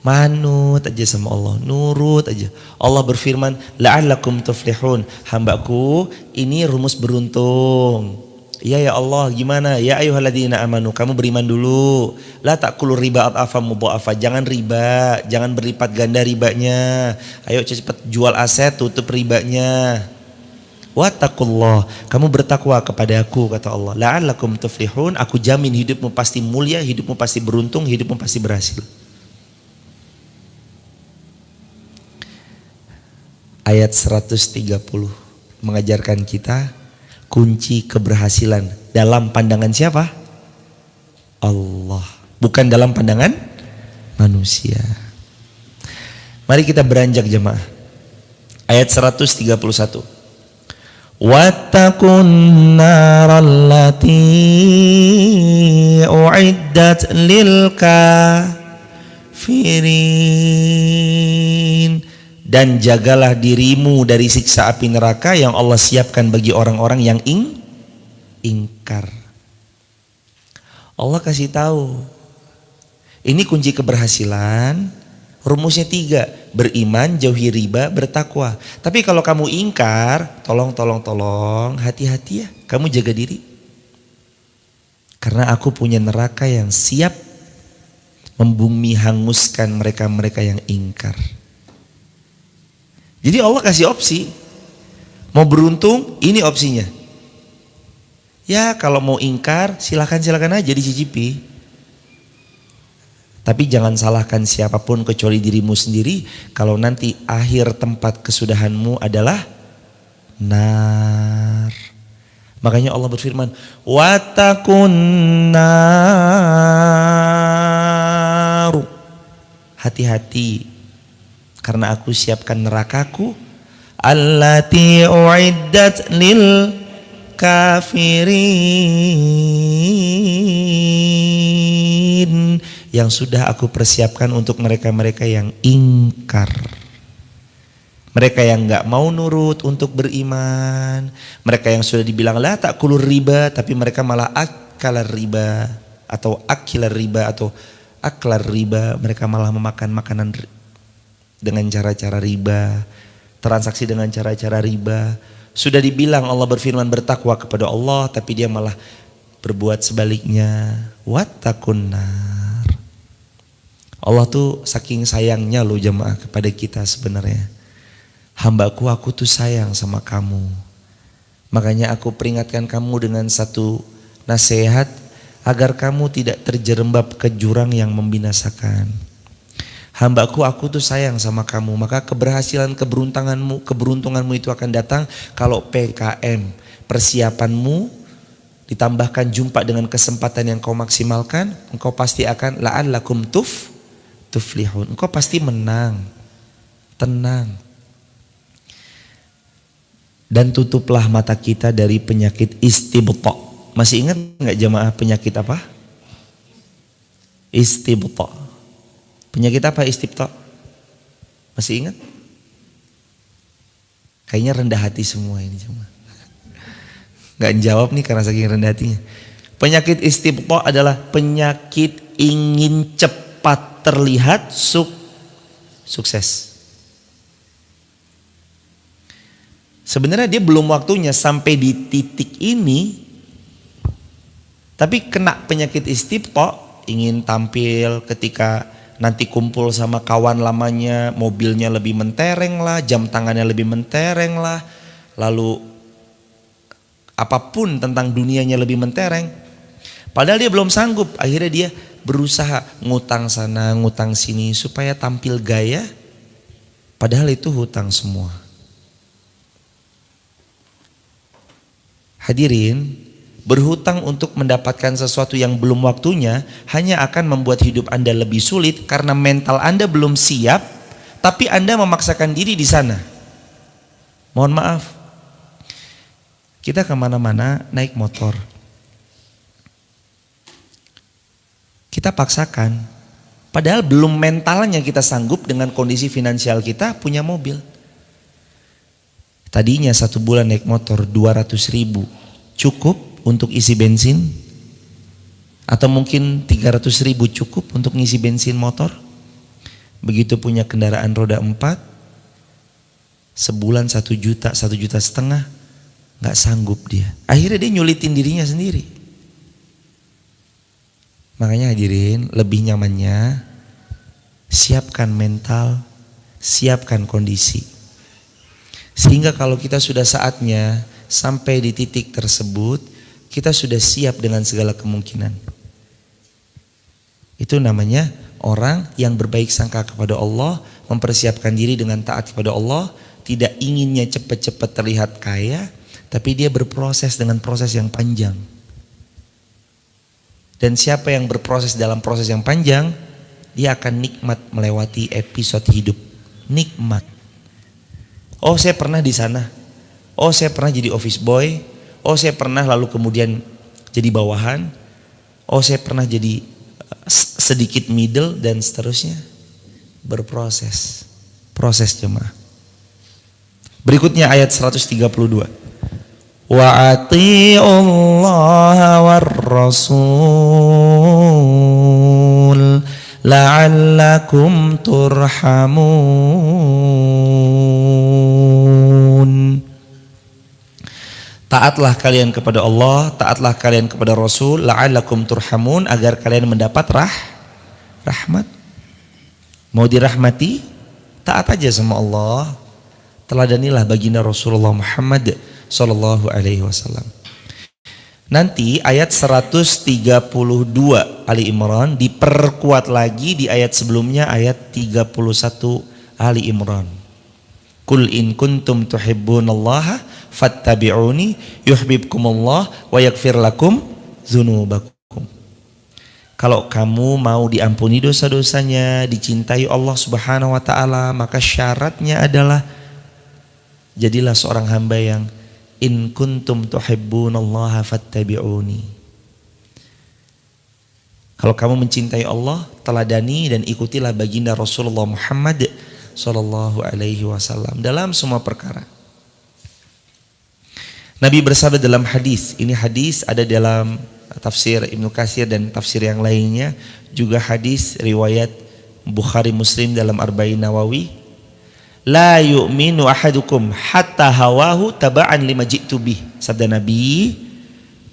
Manut aja sama Allah, nurut aja. Allah berfirman, la'allakum tuflihun. Hambaku, ini rumus beruntung. Iya ya Allah, gimana? Ya ayyuhalladzina amanu, kamu beriman dulu. La ta'kulur riba adhafan mudha'afa. Jangan riba, jangan berlipat ganda ribanya. Ayo cepat jual aset, tutup ribanya. Wattaqullah, kamu bertakwa kepada aku, kata Allah. La'allakum tuflihun, aku jamin hidupmu pasti mulia, hidupmu pasti beruntung, hidupmu pasti berhasil. Ayat 130 mengajarkan kita kunci keberhasilan dalam pandangan siapa? Allah, bukan dalam pandangan manusia. Mari kita beranjak jemaah. Ayat 131. Wattaqun narallati uiddat lil kafirin. Dan jagalah dirimu dari siksa api neraka yang Allah siapkan bagi orang-orang yang ingkar. Allah kasih tahu. Ini kunci keberhasilan. Rumusnya 3, beriman, jauhi riba, bertakwa. Tapi kalau kamu ingkar, tolong, hati-hati ya, kamu jaga diri. Karena aku punya neraka yang siap membumi hanguskan mereka-mereka yang ingkar. Jadi Allah kasih opsi. Mau beruntung, ini opsinya. Ya kalau mau ingkar, silakan aja dicicipi. Tapi jangan salahkan siapapun kecuali dirimu sendiri kalau nanti akhir tempat kesudahanmu adalah nar. Makanya Allah berfirman, wattaqun nar. Hati-hati karena aku siapkan nerakaku allati uiddat lil kafirin, yang sudah aku persiapkan untuk mereka-mereka yang ingkar. Mereka yang gak mau nurut untuk beriman. Mereka yang sudah dibilang la ta'kulur riba, tapi mereka malah akalar riba. Atau akilar riba atau aklar riba. Mereka malah memakan makanan dengan cara-cara riba. Transaksi dengan cara-cara riba. Sudah dibilang Allah berfirman bertakwa kepada Allah, tapi dia malah berbuat sebaliknya. Wattaqun nar. Allah tuh saking sayangnya loh jemaah kepada kita sebenarnya. Hambaku, aku tuh sayang sama kamu. Makanya aku peringatkan kamu dengan satu nasihat agar kamu tidak terjerembab ke jurang yang membinasakan. Hambaku, aku tuh sayang sama kamu. Maka keberhasilan keberuntunganmu itu akan datang kalau PKM, persiapanmu ditambahkan jumpa dengan kesempatan yang kau maksimalkan, engkau pasti akan la'allakum tuflihun. Engkau pasti menang. Tenang. Dan tutuplah mata kita dari penyakit istibta. Masih ingat enggak jemaah penyakit apa? Istibta. Penyakit apa istibta? Masih ingat? Kayaknya rendah hati semua ini jemaah. Enggak jawab nih karena saking rendah hatinya. Penyakit istibta adalah penyakit ingin cepat terlihat sukses. Sebenarnya dia belum waktunya sampai di titik ini, tapi kena penyakit istibta, ingin tampil ketika nanti kumpul sama kawan lamanya, mobilnya lebih mentereng lah, jam tangannya lebih mentereng lah, lalu apapun tentang dunianya lebih mentereng. Padahal dia belum sanggup, akhirnya dia berusaha ngutang sana, ngutang sini supaya tampil gaya, padahal itu hutang semua. Hadirin, berhutang untuk mendapatkan sesuatu yang belum waktunya hanya akan membuat hidup Anda lebih sulit karena mental Anda belum siap, tapi Anda memaksakan diri di sana. Mohon maaf, kita kemana-mana naik motor, kita paksakan, padahal belum mentalnya kita sanggup dengan kondisi finansial kita punya mobil. Tadinya 1 bulan naik motor 200.000 cukup untuk isi bensin, atau mungkin 300.000 cukup untuk ngisi bensin motor. Begitu punya kendaraan roda 4, sebulan 1 juta, 1,5 juta, gak sanggup dia. Akhirnya dia nyulitin dirinya sendiri. Makanya hadirin, lebih nyamannya siapkan mental, siapkan kondisi. Sehingga kalau kita sudah saatnya sampai di titik tersebut, kita sudah siap dengan segala kemungkinan. Itu namanya orang yang berbaik sangka kepada Allah, mempersiapkan diri dengan taat kepada Allah, tidak inginnya cepat-cepat terlihat kaya, tapi dia berproses dengan proses yang panjang. Dan siapa yang berproses dalam proses yang panjang, dia akan nikmat melewati episode hidup. Nikmat. Oh, saya pernah di sana. Oh, saya pernah jadi office boy. Oh, saya pernah lalu kemudian jadi bawahan. Oh, saya pernah jadi sedikit middle dan seterusnya. Berproses. Proses jemaah. Berikutnya ayat 132. Wa ati'ullaha war rasul la'allakum turhamun. Taatlah kalian kepada Allah, taatlah kalian kepada Rasul, la'allakum turhamun, agar kalian mendapat rahmat. Mau dirahmati, taat aja sama Allah. Teladanilah baginda Rasulullah Muhammad sallallahu alaihi wasallam. Nanti ayat 132 Ali Imran diperkuat lagi di ayat sebelumnya, ayat 31 Ali Imran. Qul in kuntum tuhibbunallaha fattabi'uni yuhibbukumullah wa yaghfir lakum dzunubakum. Kalau kamu mau diampuni dosa-dosanya, dicintai Allah Subhanahu wa taala, maka syaratnya adalah jadilah seorang hamba yang in kuntum tuhibbunallaha fattabi'uni. Kalau kamu mencintai Allah, teladani dan ikutilah baginda Rasulullah Muhammad sallallahu alaihi wasallam dalam semua perkara. Nabi bersabda dalam hadis, ini hadis ada dalam tafsir Ibnu Katsir dan tafsir yang lainnya, juga hadis riwayat Bukhari Muslim dalam Arba'in Nawawi. La yu'minu ahadukum hatta hawahu taba'an lima ji'tu bih. Sabda Nabi,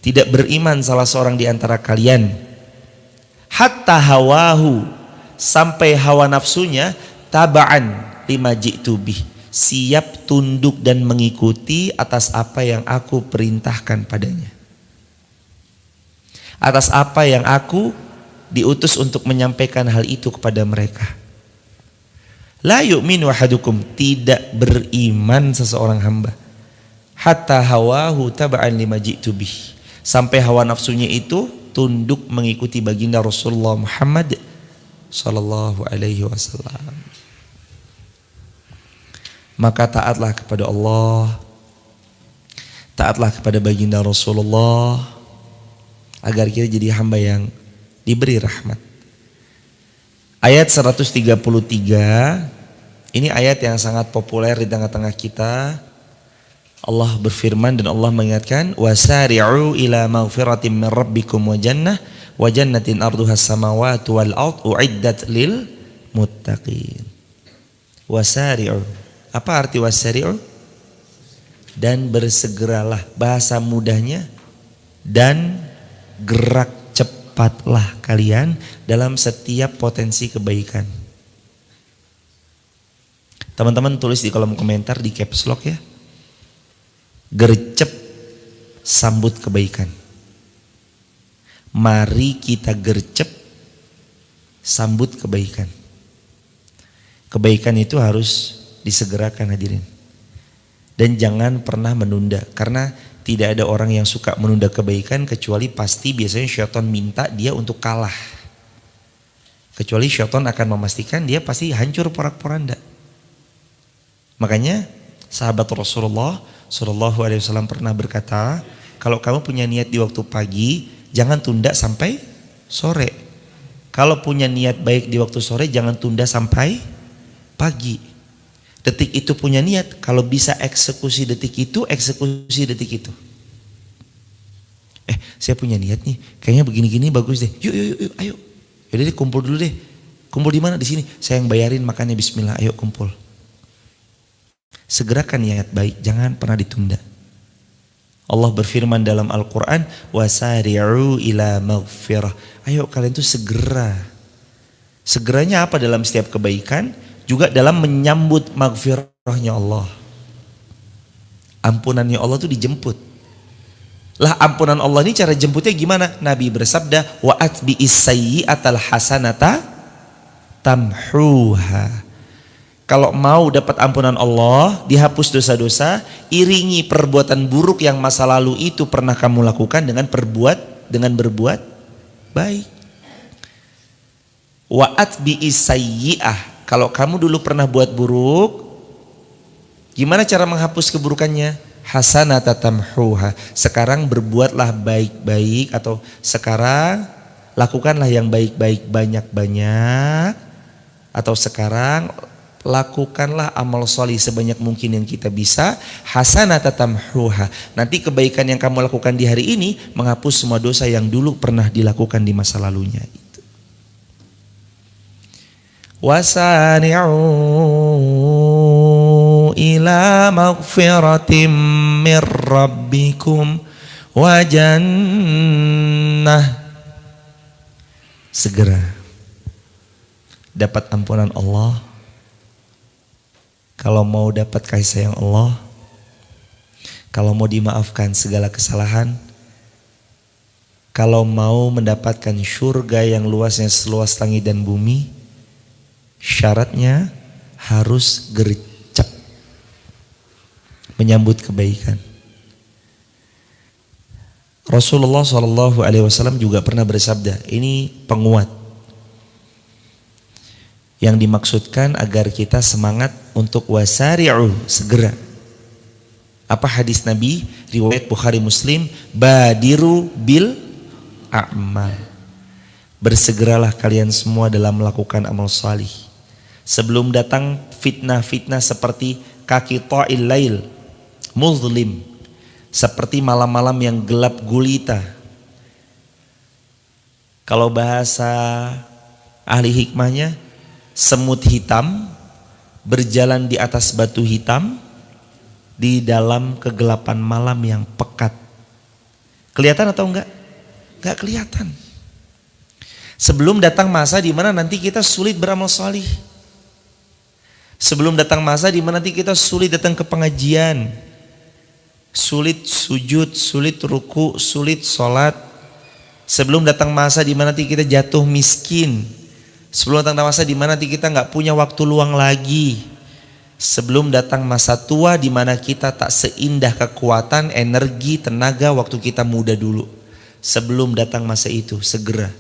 tidak beriman salah seorang di antara kalian hatta hawahu, sampai hawa nafsunya, taba'an lima ji'tu bih, siap tunduk dan mengikuti atas apa yang aku perintahkan padanya, atas apa yang aku diutus untuk menyampaikan hal itu kepada mereka. La yu'minu ahadukum, tidak beriman seseorang hamba hatta hawahu taba'an lima ji'tu bih, sampai hawa nafsunya itu tunduk mengikuti baginda Rasulullah Muhammad sallallahu alaihi wasallam. Maka taatlah kepada Allah, taatlah kepada baginda Rasulullah, agar kita jadi hamba yang diberi rahmat. Ayat 133, ini ayat yang sangat populer di tengah-tengah kita. Allah berfirman dan Allah mengingatkan, wasari'u ila maghfiratin min rabbikum wa jannatin arduhas samawati wal ard uiddat lil muttaqin. Wasari'u, apa arti wasari'u? Dan bersegeralah, bahasa mudahnya, dan gerak cepatlah kalian dalam setiap potensi kebaikan. Teman-teman tulis di kolom komentar di caps lock ya. Gercep sambut kebaikan. Mari kita gercep sambut kebaikan. Kebaikan itu harus disegerakan hadirin. Dan jangan pernah menunda, karena tidak ada orang yang suka menunda kebaikan kecuali pasti biasanya syaitan minta dia untuk kalah. Kecuali syaitan akan memastikan dia pasti hancur porak-poranda. Makanya sahabat Rasulullah sallallahu alaihi wasallam pernah berkata, kalau kamu punya niat di waktu pagi, jangan tunda sampai sore. Kalau punya niat baik di waktu sore, jangan tunda sampai pagi. Detik itu punya niat, kalau bisa eksekusi detik itu, eksekusi detik itu. Saya punya niat nih, kayaknya begini-gini bagus deh. Yuk, ayo. Yaudah deh, kumpul dulu deh. Kumpul di mana? Di sini. Saya yang bayarin makannya, bismillah. Ayo kumpul. Segerakan niat baik, jangan pernah ditunda. Allah berfirman dalam Al-Quran, wasari'u ila maghfirah. Ayo kalian tuh segera. Segeranya apa dalam setiap kebaikan? Juga dalam menyambut maghfirahnya Allah. Ampunannya Allah itu dijemput. Lah ampunan Allah ini cara jemputnya gimana? Nabi bersabda, wa atbi'is sayyi'atal hasanata tamhuha. Kalau mau dapat ampunan Allah, dihapus dosa-dosa, iringi perbuatan buruk yang masa lalu itu pernah kamu lakukan dengan berbuat baik. Wa atbi'is sayyi'ah, kalau kamu dulu pernah buat buruk, gimana cara menghapus keburukannya? Hasanata tamhuha, sekarang berbuatlah baik-baik, atau sekarang lakukanlah yang baik-baik banyak-banyak, atau sekarang lakukanlah amal solih sebanyak mungkin yang kita bisa. Hasanata tamhuha, nanti kebaikan yang kamu lakukan di hari ini menghapus semua dosa yang dulu pernah dilakukan di masa lalunya. Wasari'u ila maghfiratim mir rabbikum wa jannah, segera dapat ampunan Allah. Kalau mau dapat kasih sayang Allah, kalau mau dimaafkan segala kesalahan, kalau mau mendapatkan surga yang luasnya seluas langit dan bumi, syaratnya harus gercep menyambut kebaikan. Rasulullah SAW juga pernah bersabda, ini penguat yang dimaksudkan agar kita semangat untuk wasari'u, segera. Apa hadis Nabi? Riwayat Bukhari Muslim, badiru bil a'mal, bersegeralah kalian semua dalam melakukan amal salih sebelum datang fitnah-fitnah seperti kaki ta'il lail muzlim, seperti malam-malam yang gelap gulita. Kalau bahasa ahli hikmahnya, semut hitam berjalan di atas batu hitam di dalam kegelapan malam yang pekat. Kelihatan atau enggak? Enggak kelihatan. Sebelum datang masa di mana nanti kita sulit beramal salih. Sebelum datang masa di mana nanti kita sulit datang ke pengajian, sulit sujud, sulit ruku, sulit sholat. Sebelum datang masa di mana nanti kita jatuh miskin. Sebelum datang masa di mana nanti kita nggak punya waktu luang lagi. Sebelum datang masa tua di mana kita tak seindah kekuatan, energi, tenaga waktu kita muda dulu. Sebelum datang masa itu, segera.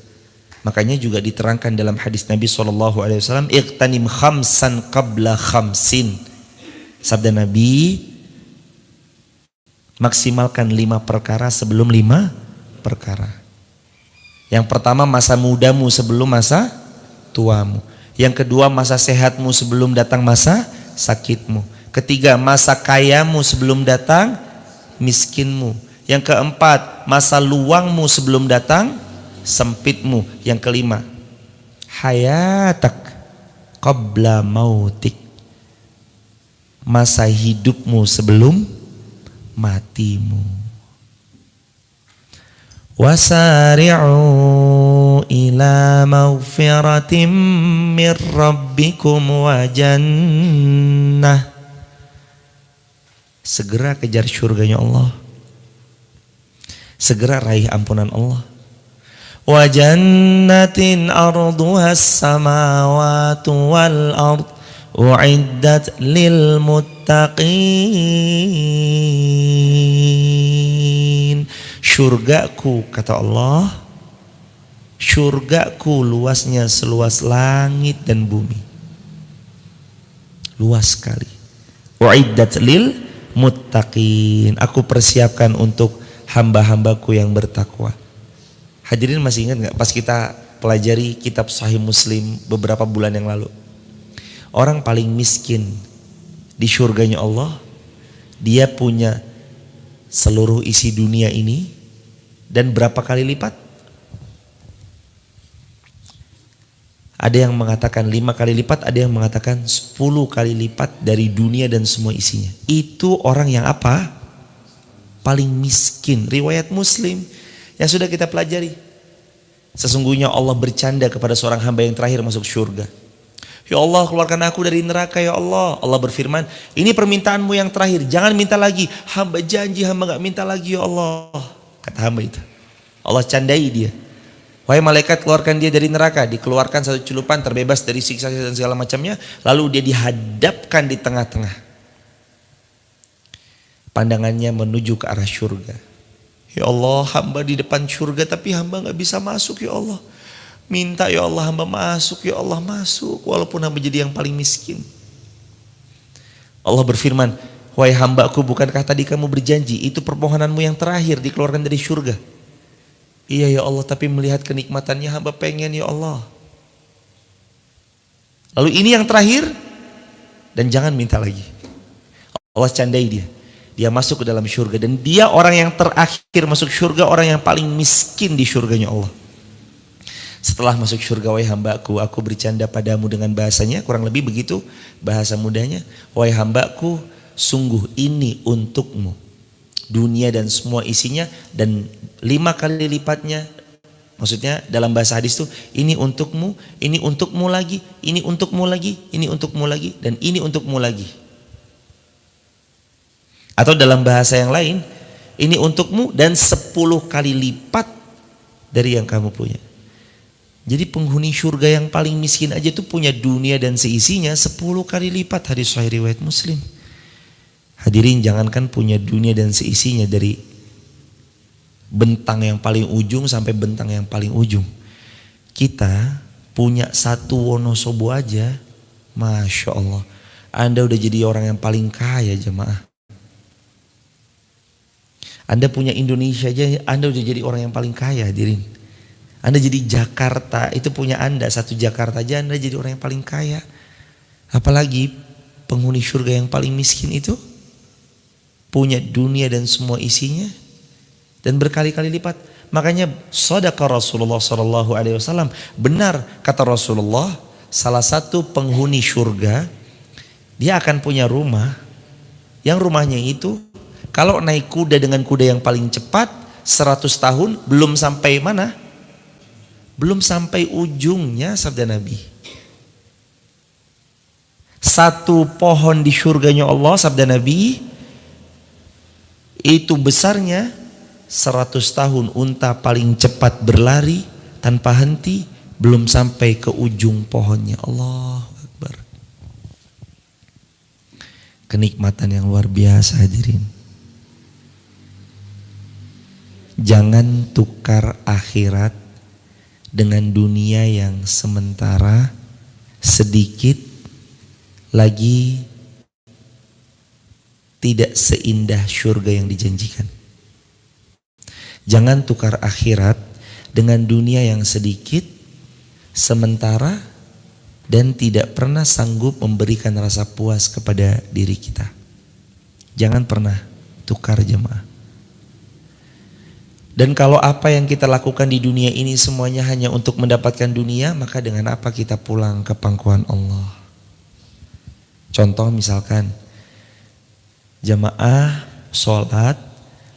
Makanya juga diterangkan dalam hadis Nabi SAW, iqtanim khamsan qabla khamsin. Sabda Nabi, maksimalkan 5 perkara sebelum 5 perkara. Yang pertama, masa mudamu sebelum masa tuamu. Yang kedua, masa sehatmu sebelum datang masa sakitmu. Ketiga, masa kayamu sebelum datang miskinmu. Yang keempat, masa luangmu sebelum datang sempitmu. Yang kelima, hayatak qabla mautik, masa hidupmu sebelum matimu. Wasari'u ila maghfiratim mir rabbikum wa jannah, segera kejar surganya Allah, segera raih ampunan Allah. Wa jannatin arduhas samawati wal ard u'iddat lil muttaqin. Surgaku, kata Allah, surgaku luasnya seluas langit dan bumi, luas sekali. U'iddat lil muttaqin, aku persiapkan untuk hamba-hambaku yang bertakwa. Hadirin masih ingat gak pas kita pelajari kitab Sahih Muslim beberapa bulan yang lalu? Orang paling miskin di surganya Allah, dia punya seluruh isi dunia ini dan berapa kali lipat? Ada yang mengatakan 5 kali lipat, ada yang mengatakan 10 kali lipat dari dunia dan semua isinya. Itu orang yang apa? Paling miskin. Riwayat Muslim yang sudah kita pelajari. Sesungguhnya Allah bercanda kepada seorang hamba yang terakhir masuk surga. Ya Allah, keluarkan aku dari neraka ya Allah. Allah berfirman, ini permintaanmu yang terakhir, jangan minta lagi. Hamba janji, hamba gak minta lagi ya Allah. Kata hamba itu. Allah candai dia. Wahai malaikat, keluarkan dia dari neraka. Dikeluarkan satu celupan, terbebas dari siksa dan segala macamnya. Lalu dia dihadapkan di tengah-tengah. Pandangannya menuju ke arah surga. Ya Allah, hamba di depan surga tapi hamba gak bisa masuk ya Allah. Minta ya Allah hamba masuk, ya Allah masuk, walaupun hamba jadi yang paling miskin. Allah berfirman, wahai hambaku, bukankah tadi kamu berjanji itu permohonanmu yang terakhir dikeluarkan dari surga? Iya ya Allah, tapi melihat kenikmatannya hamba pengen ya Allah. Lalu ini yang terakhir dan jangan minta lagi. Allah candai dia. Dia masuk ke dalam surga dan dia orang yang terakhir masuk surga, orang yang paling miskin di surganya Allah. Setelah masuk surga, wahai hambaku, aku bercanda padamu dengan bahasanya, kurang lebih begitu bahasa mudahnya. Wahai hambaku, sungguh ini untukmu dunia dan semua isinya, dan 5 kali lipatnya. Maksudnya dalam bahasa hadis itu, ini untukmu lagi, ini untukmu lagi, ini untukmu lagi, dan ini untukmu lagi. Atau dalam bahasa yang lain, ini untukmu dan 10 kali lipat dari yang kamu punya. Jadi penghuni surga yang paling miskin aja tuh punya dunia dan seisinya 10 kali lipat, hadis sahih riwayat Muslim. Hadirin, jangankan punya dunia dan seisinya dari bentang yang paling ujung sampai bentang yang paling ujung. Kita punya 1 Wonosobo aja, Masya Allah, Anda udah jadi orang yang paling kaya jemaah. Anda punya Indonesia aja, Anda udah jadi orang yang paling kaya hadirin. Anda jadi Jakarta, itu punya Anda, 1 Jakarta aja Anda jadi orang yang paling kaya. Apalagi penghuni surga yang paling miskin itu punya dunia dan semua isinya dan berkali-kali lipat. Makanya shadaqa Rasulullah SAW. Benar kata Rasulullah, salah satu penghuni surga dia akan punya rumah, yang rumahnya itu kalau naik kuda dengan kuda yang paling cepat 100 tahun belum sampai mana? Belum sampai ujungnya, sabda Nabi. 1 pohon di surganya Allah, sabda Nabi, itu besarnya 100 tahun unta paling cepat berlari tanpa henti, belum sampai ke ujung pohonnya. Allahu Akbar. Kenikmatan yang luar biasa hadirin. Jangan tukar akhirat dengan dunia yang sementara, sedikit lagi tidak seindah surga yang dijanjikan. Jangan tukar akhirat dengan dunia yang sedikit, sementara, dan tidak pernah sanggup memberikan rasa puas kepada diri kita. Jangan pernah tukar jemaah. Dan kalau apa yang kita lakukan di dunia ini semuanya hanya untuk mendapatkan dunia, maka dengan apa kita pulang ke pangkuan Allah? Contoh misalkan, jamaah sholat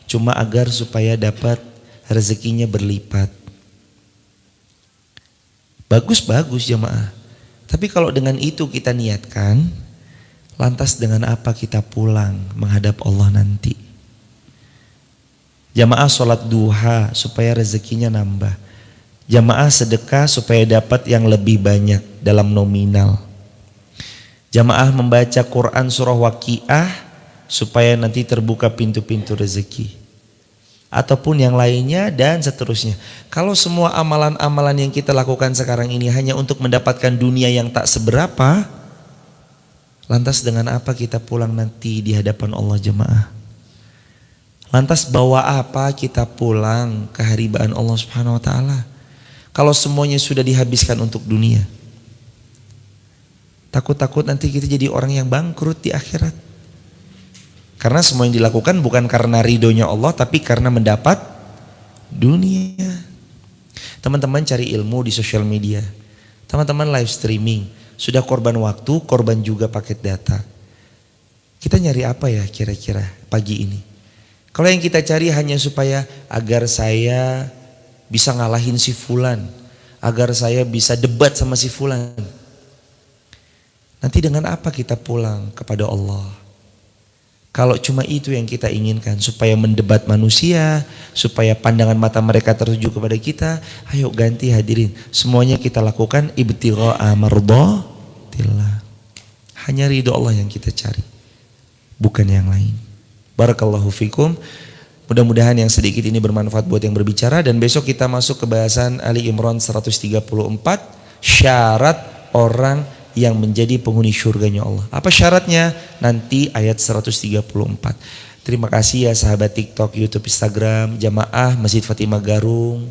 cuma agar supaya dapat rezekinya berlipat. Bagus-bagus jamaah. Tapi kalau dengan itu kita niatkan, lantas dengan apa kita pulang menghadap Allah nanti? Jamaah sholat duha supaya rezekinya nambah. Jamaah sedekah supaya dapat yang lebih banyak dalam nominal. Jamaah membaca Quran surah Waqiah supaya nanti terbuka pintu-pintu rezeki. Ataupun yang lainnya dan seterusnya. Kalau semua amalan-amalan yang kita lakukan sekarang ini hanya untuk mendapatkan dunia yang tak seberapa, lantas dengan apa kita pulang nanti di hadapan Allah jemaah? Lantas bawa apa kita pulang ke haribaan Allah Subhanahu wa taala? Kalau semuanya sudah dihabiskan untuk dunia. Takut-takut nanti kita jadi orang yang bangkrut di akhirat. Karena semua yang dilakukan bukan karena ridhonya Allah, tapi karena mendapat dunia. Teman-teman cari ilmu di sosial media. Teman-teman live streaming. Sudah korban waktu, korban juga paket data. Kita nyari apa ya kira-kira pagi ini? Kalau yang kita cari hanya supaya agar saya bisa ngalahin si fulan, agar saya bisa debat sama si fulan. Nanti dengan apa kita pulang kepada Allah? Kalau cuma itu yang kita inginkan, supaya mendebat manusia, supaya pandangan mata mereka tertuju kepada kita, ayo ganti hadirin. Semuanya kita lakukan ibtigha'a mardhatillah. Hanya ridho Allah yang kita cari, bukan yang lain. Barakallahu fikum. Mudah-mudahan yang sedikit ini bermanfaat buat yang berbicara, dan besok kita masuk ke bahasan Ali Imran 134, syarat orang yang menjadi penghuni surganya Allah. Apa syaratnya? Nanti ayat 134. Terima kasih ya sahabat TikTok, YouTube, Instagram, jamaah Masjid Fatimah Garung.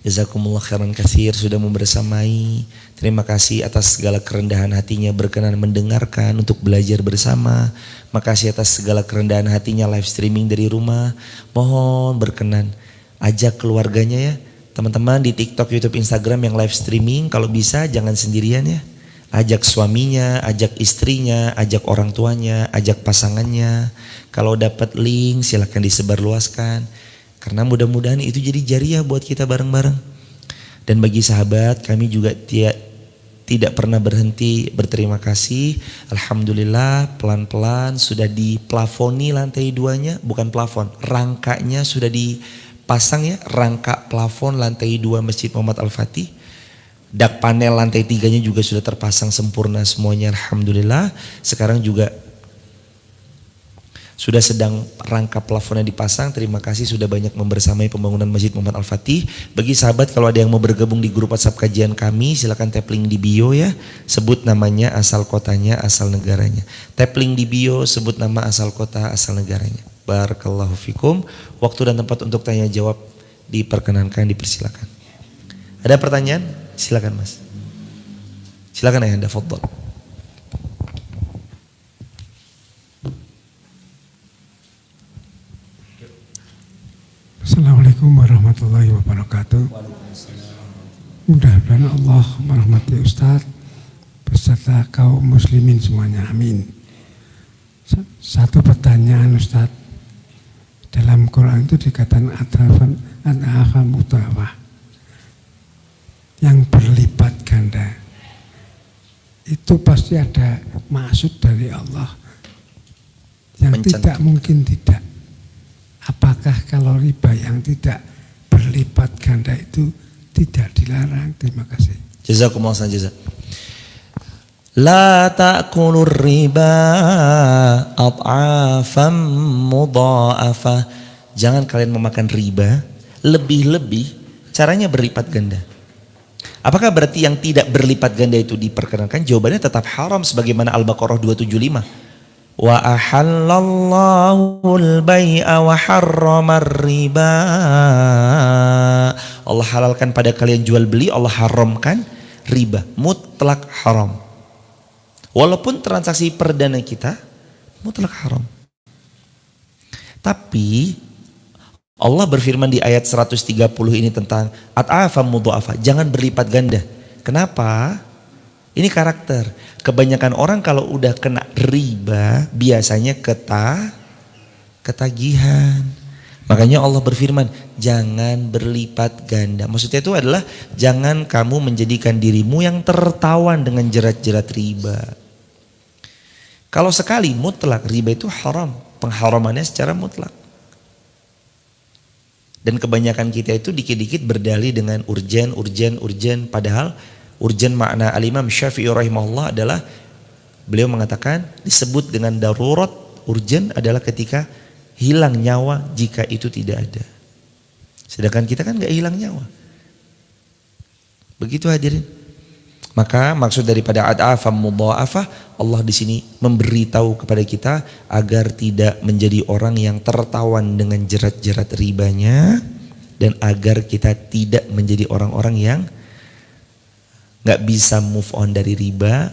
Jazakumullah khairan katsir sudah membersamai. Terima kasih atas segala kerendahan hatinya berkenan mendengarkan untuk belajar bersama. Makasih atas segala kerendahan hatinya live streaming dari rumah. Mohon berkenan ajak keluarganya ya. Teman-teman di TikTok, YouTube, Instagram yang live streaming, kalau bisa jangan sendirian ya. Ajak suaminya, ajak istrinya, ajak orang tuanya, ajak pasangannya. Kalau dapat link silakan disebarluaskan. Karena mudah-mudahan itu jadi jariah buat kita bareng-bareng. Dan bagi sahabat, kami juga tidak pernah berhenti berterima kasih. Alhamdulillah pelan-pelan sudah diplafoni lantai 2-nya, bukan plafon, rangkanya sudah dipasang ya, rangka plafon lantai 2 Masjid Muhammad Al-Fatih. Dak panel lantai 3-nya juga sudah terpasang sempurna semuanya, alhamdulillah. Sekarang juga sudah sedang rangka plafonnya dipasang. Terima kasih sudah banyak membersamai pembangunan Masjid Muhammad Al-Fatih. Bagi sahabat kalau ada yang mau bergabung di grup WhatsApp kajian kami, silakan tap link di bio ya. Sebut namanya, asal kotanya, asal negaranya. Tap link di bio, sebut nama, asal kota, asal negaranya. Barakallahu fikum. Waktu dan tempat untuk tanya jawab diperkenankan, dipersilakan. Ada pertanyaan? Silakan Mas. Silakan Ayahanda, fadhol. Assalamualaikum warahmatullahi wabarakatuh. Mudah-mudahan Allah merahmati Ustadz beserta kaum muslimin semuanya, amin. Satu pertanyaan Ustadz, dalam Quran itu dikatakan adhafan mudha'afah, yang berlipat ganda. Itu pasti ada maksud dari Allah yang tidak mungkin tidak. Apakah kalau riba yang tidak berlipat ganda itu tidak dilarang? Terima kasih. Jazakumullah khairan. La ta'kulur riba ad'afan mudha'afah. Jangan kalian memakan riba lebih-lebih caranya berlipat ganda. Apakah berarti yang tidak berlipat ganda itu diperkenankan? Jawabannya tetap haram sebagaimana Al-Baqarah 275. Wa ahallallahu al-bai'a wa harramar riba. Allah halalkan pada kalian jual beli, Allah haramkan riba, mutlak haram. Walaupun transaksi perdana kita mutlak haram. Tapi Allah berfirman di ayat 130 ini tentang at'afa mudha'afa, jangan berlipat ganda. Kenapa? Ini karakter. Kebanyakan orang kalau udah kena riba biasanya ketagihan. Makanya Allah berfirman, jangan berlipat ganda. Maksudnya itu adalah jangan kamu menjadikan dirimu yang tertawan dengan jerat-jerat riba. Kalau sekali mutlak, riba itu haram. Pengharamannya secara mutlak. Dan kebanyakan kita itu dikit-dikit berdalih dengan urgen. Padahal urgen makna Al-Imam Syafi'i rahimahullah adalah beliau mengatakan disebut dengan darurat. Urgen adalah ketika hilang nyawa jika itu tidak ada. Sedangkan kita kan gak hilang nyawa. Begitu hadirin. Maka maksud daripada ad'afan mudha'afah, Allah di sini memberitahu kepada kita agar tidak menjadi orang yang tertawan dengan jerat-jerat ribanya, dan agar kita tidak menjadi orang-orang yang gak bisa move on dari riba,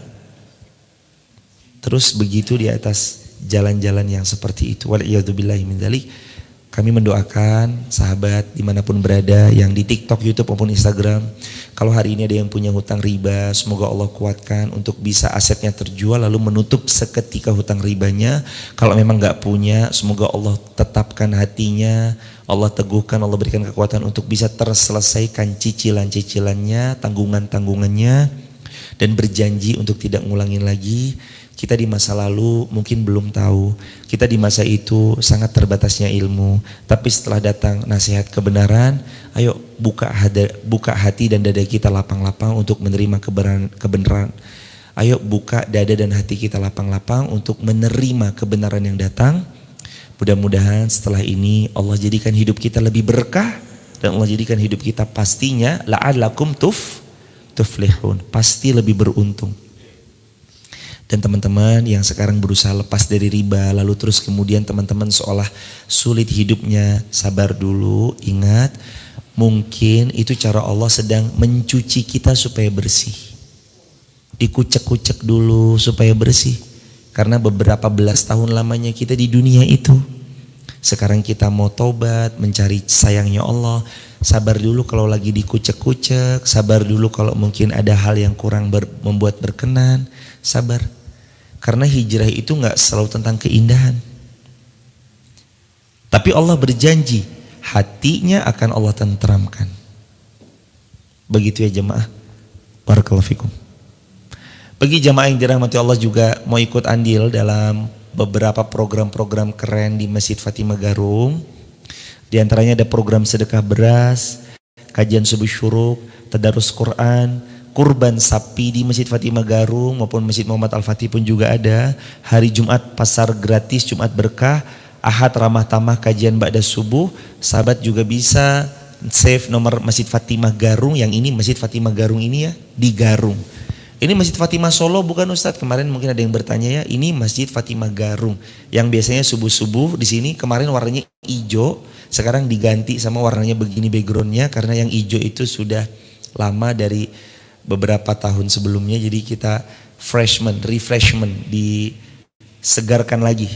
terus begitu di atas jalan-jalan yang seperti itu. Wal'iyadzubillahi min dzalik. Kami mendoakan sahabat dimanapun berada yang di TikTok, YouTube maupun Instagram, kalau hari ini ada yang punya hutang riba, semoga Allah kuatkan untuk bisa asetnya terjual lalu menutup seketika hutang ribanya. Kalau memang gak punya, semoga Allah tetapkan hatinya, Allah teguhkan, Allah berikan kekuatan untuk bisa terselesaikan cicilan-cicilannya, tanggungan-tanggungannya, dan berjanji untuk tidak ngulangin lagi. Kita di masa lalu mungkin belum tahu, kita di masa itu sangat terbatasnya ilmu, tapi setelah datang nasihat kebenaran, ayo buka hati dan dada kita lapang-lapang untuk menerima kebenaran. Ayo buka dada dan hati kita lapang-lapang untuk menerima kebenaran yang datang. Mudah-mudahan setelah ini Allah jadikan hidup kita lebih berkah dan Allah jadikan hidup kita pastinya la'allakum tuflihun, pasti lebih beruntung. Dan teman-teman yang sekarang berusaha lepas dari riba lalu terus kemudian teman-teman seolah sulit hidupnya, sabar dulu, ingat mungkin itu cara Allah sedang mencuci kita supaya bersih. Dikucek-kucek dulu supaya bersih. Karena beberapa belas tahun lamanya kita di dunia itu. Sekarang kita mau tobat, mencari sayangnya Allah. Sabar dulu kalau lagi dikucek-kucek. Sabar dulu kalau mungkin ada hal yang kurang membuat berkenan. Sabar. Karena hijrah itu gak selalu tentang keindahan. Tapi Allah berjanji, hatinya akan Allah tentramkan. Begitu ya jemaah. Barakallahu fikum. Bagi jamaah yang dirahmati Allah juga mau ikut andil dalam beberapa program-program keren di Masjid Fatimah Garung. Di antaranya ada program sedekah beras, kajian subuh syuruk, tadarus Quran, kurban sapi di Masjid Fatimah Garung maupun Masjid Muhammad Al-Fatih pun juga ada. Hari Jumat pasar gratis, Jumat berkah, Ahad ramah tamah kajian ba'da subuh. Sahabat juga bisa save nomor Masjid Fatimah Garung, yang ini Masjid Fatimah Garung ini ya, di Garung. Ini Masjid Fatimah Solo bukan Ustadz? Kemarin mungkin ada yang bertanya ya, ini Masjid Fatimah Garung yang biasanya subuh-subuh di sini kemarin warnanya hijau, sekarang diganti sama warnanya begini backgroundnya karena yang hijau itu sudah lama dari beberapa tahun sebelumnya, jadi kita refreshment, disegarkan lagi.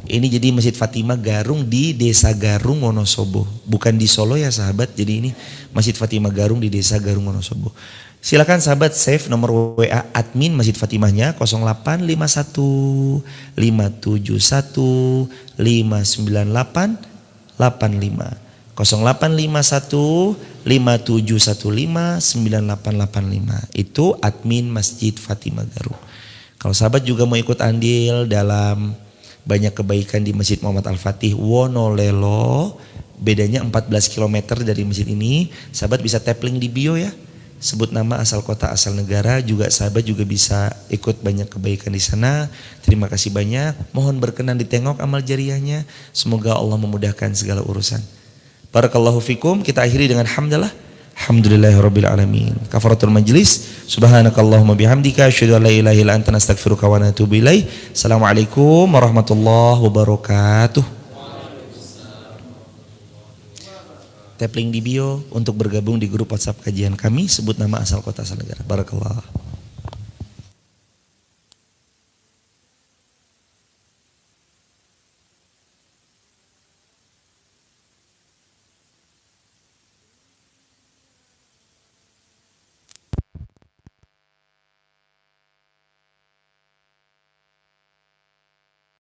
Ini jadi Masjid Fatimah Garung di Desa Garung Wonosobo, bukan di Solo ya sahabat. Jadi ini Masjid Fatimah Garung di Desa Garung Wonosobo. Silakan sahabat save nomor WA admin Masjid Fatimahnya 0851 571 598 85 0851 5715 9885. Itu admin Masjid Fatimah Garung. Kalau sahabat juga mau ikut andil dalam banyak kebaikan di Masjid Muhammad Al-Fatih Wonolelo, bedanya 14 km dari masjid ini, sahabat bisa tap link di bio ya. Sebut nama, asal kota, asal negara, juga sahabat juga bisa ikut banyak kebaikan di sana. Terima kasih banyak. Mohon berkenan ditengok amal jariahnya. Semoga Allah memudahkan segala urusan. Barakallahu fikum. Kita akhiri dengan hamdalah. Alhamdulillahirabbil alamin. Kafaratul majlis. Subhanakallahumma bihamdika asyhadu an la ilaha illa anta astaghfiruka wa atubu ilaik. Assalamualaikum warahmatullahi wabarakatuh. Tap link di bio untuk bergabung di grup WhatsApp kajian kami. Sebut nama, asal kota, asal negara. Barakallah.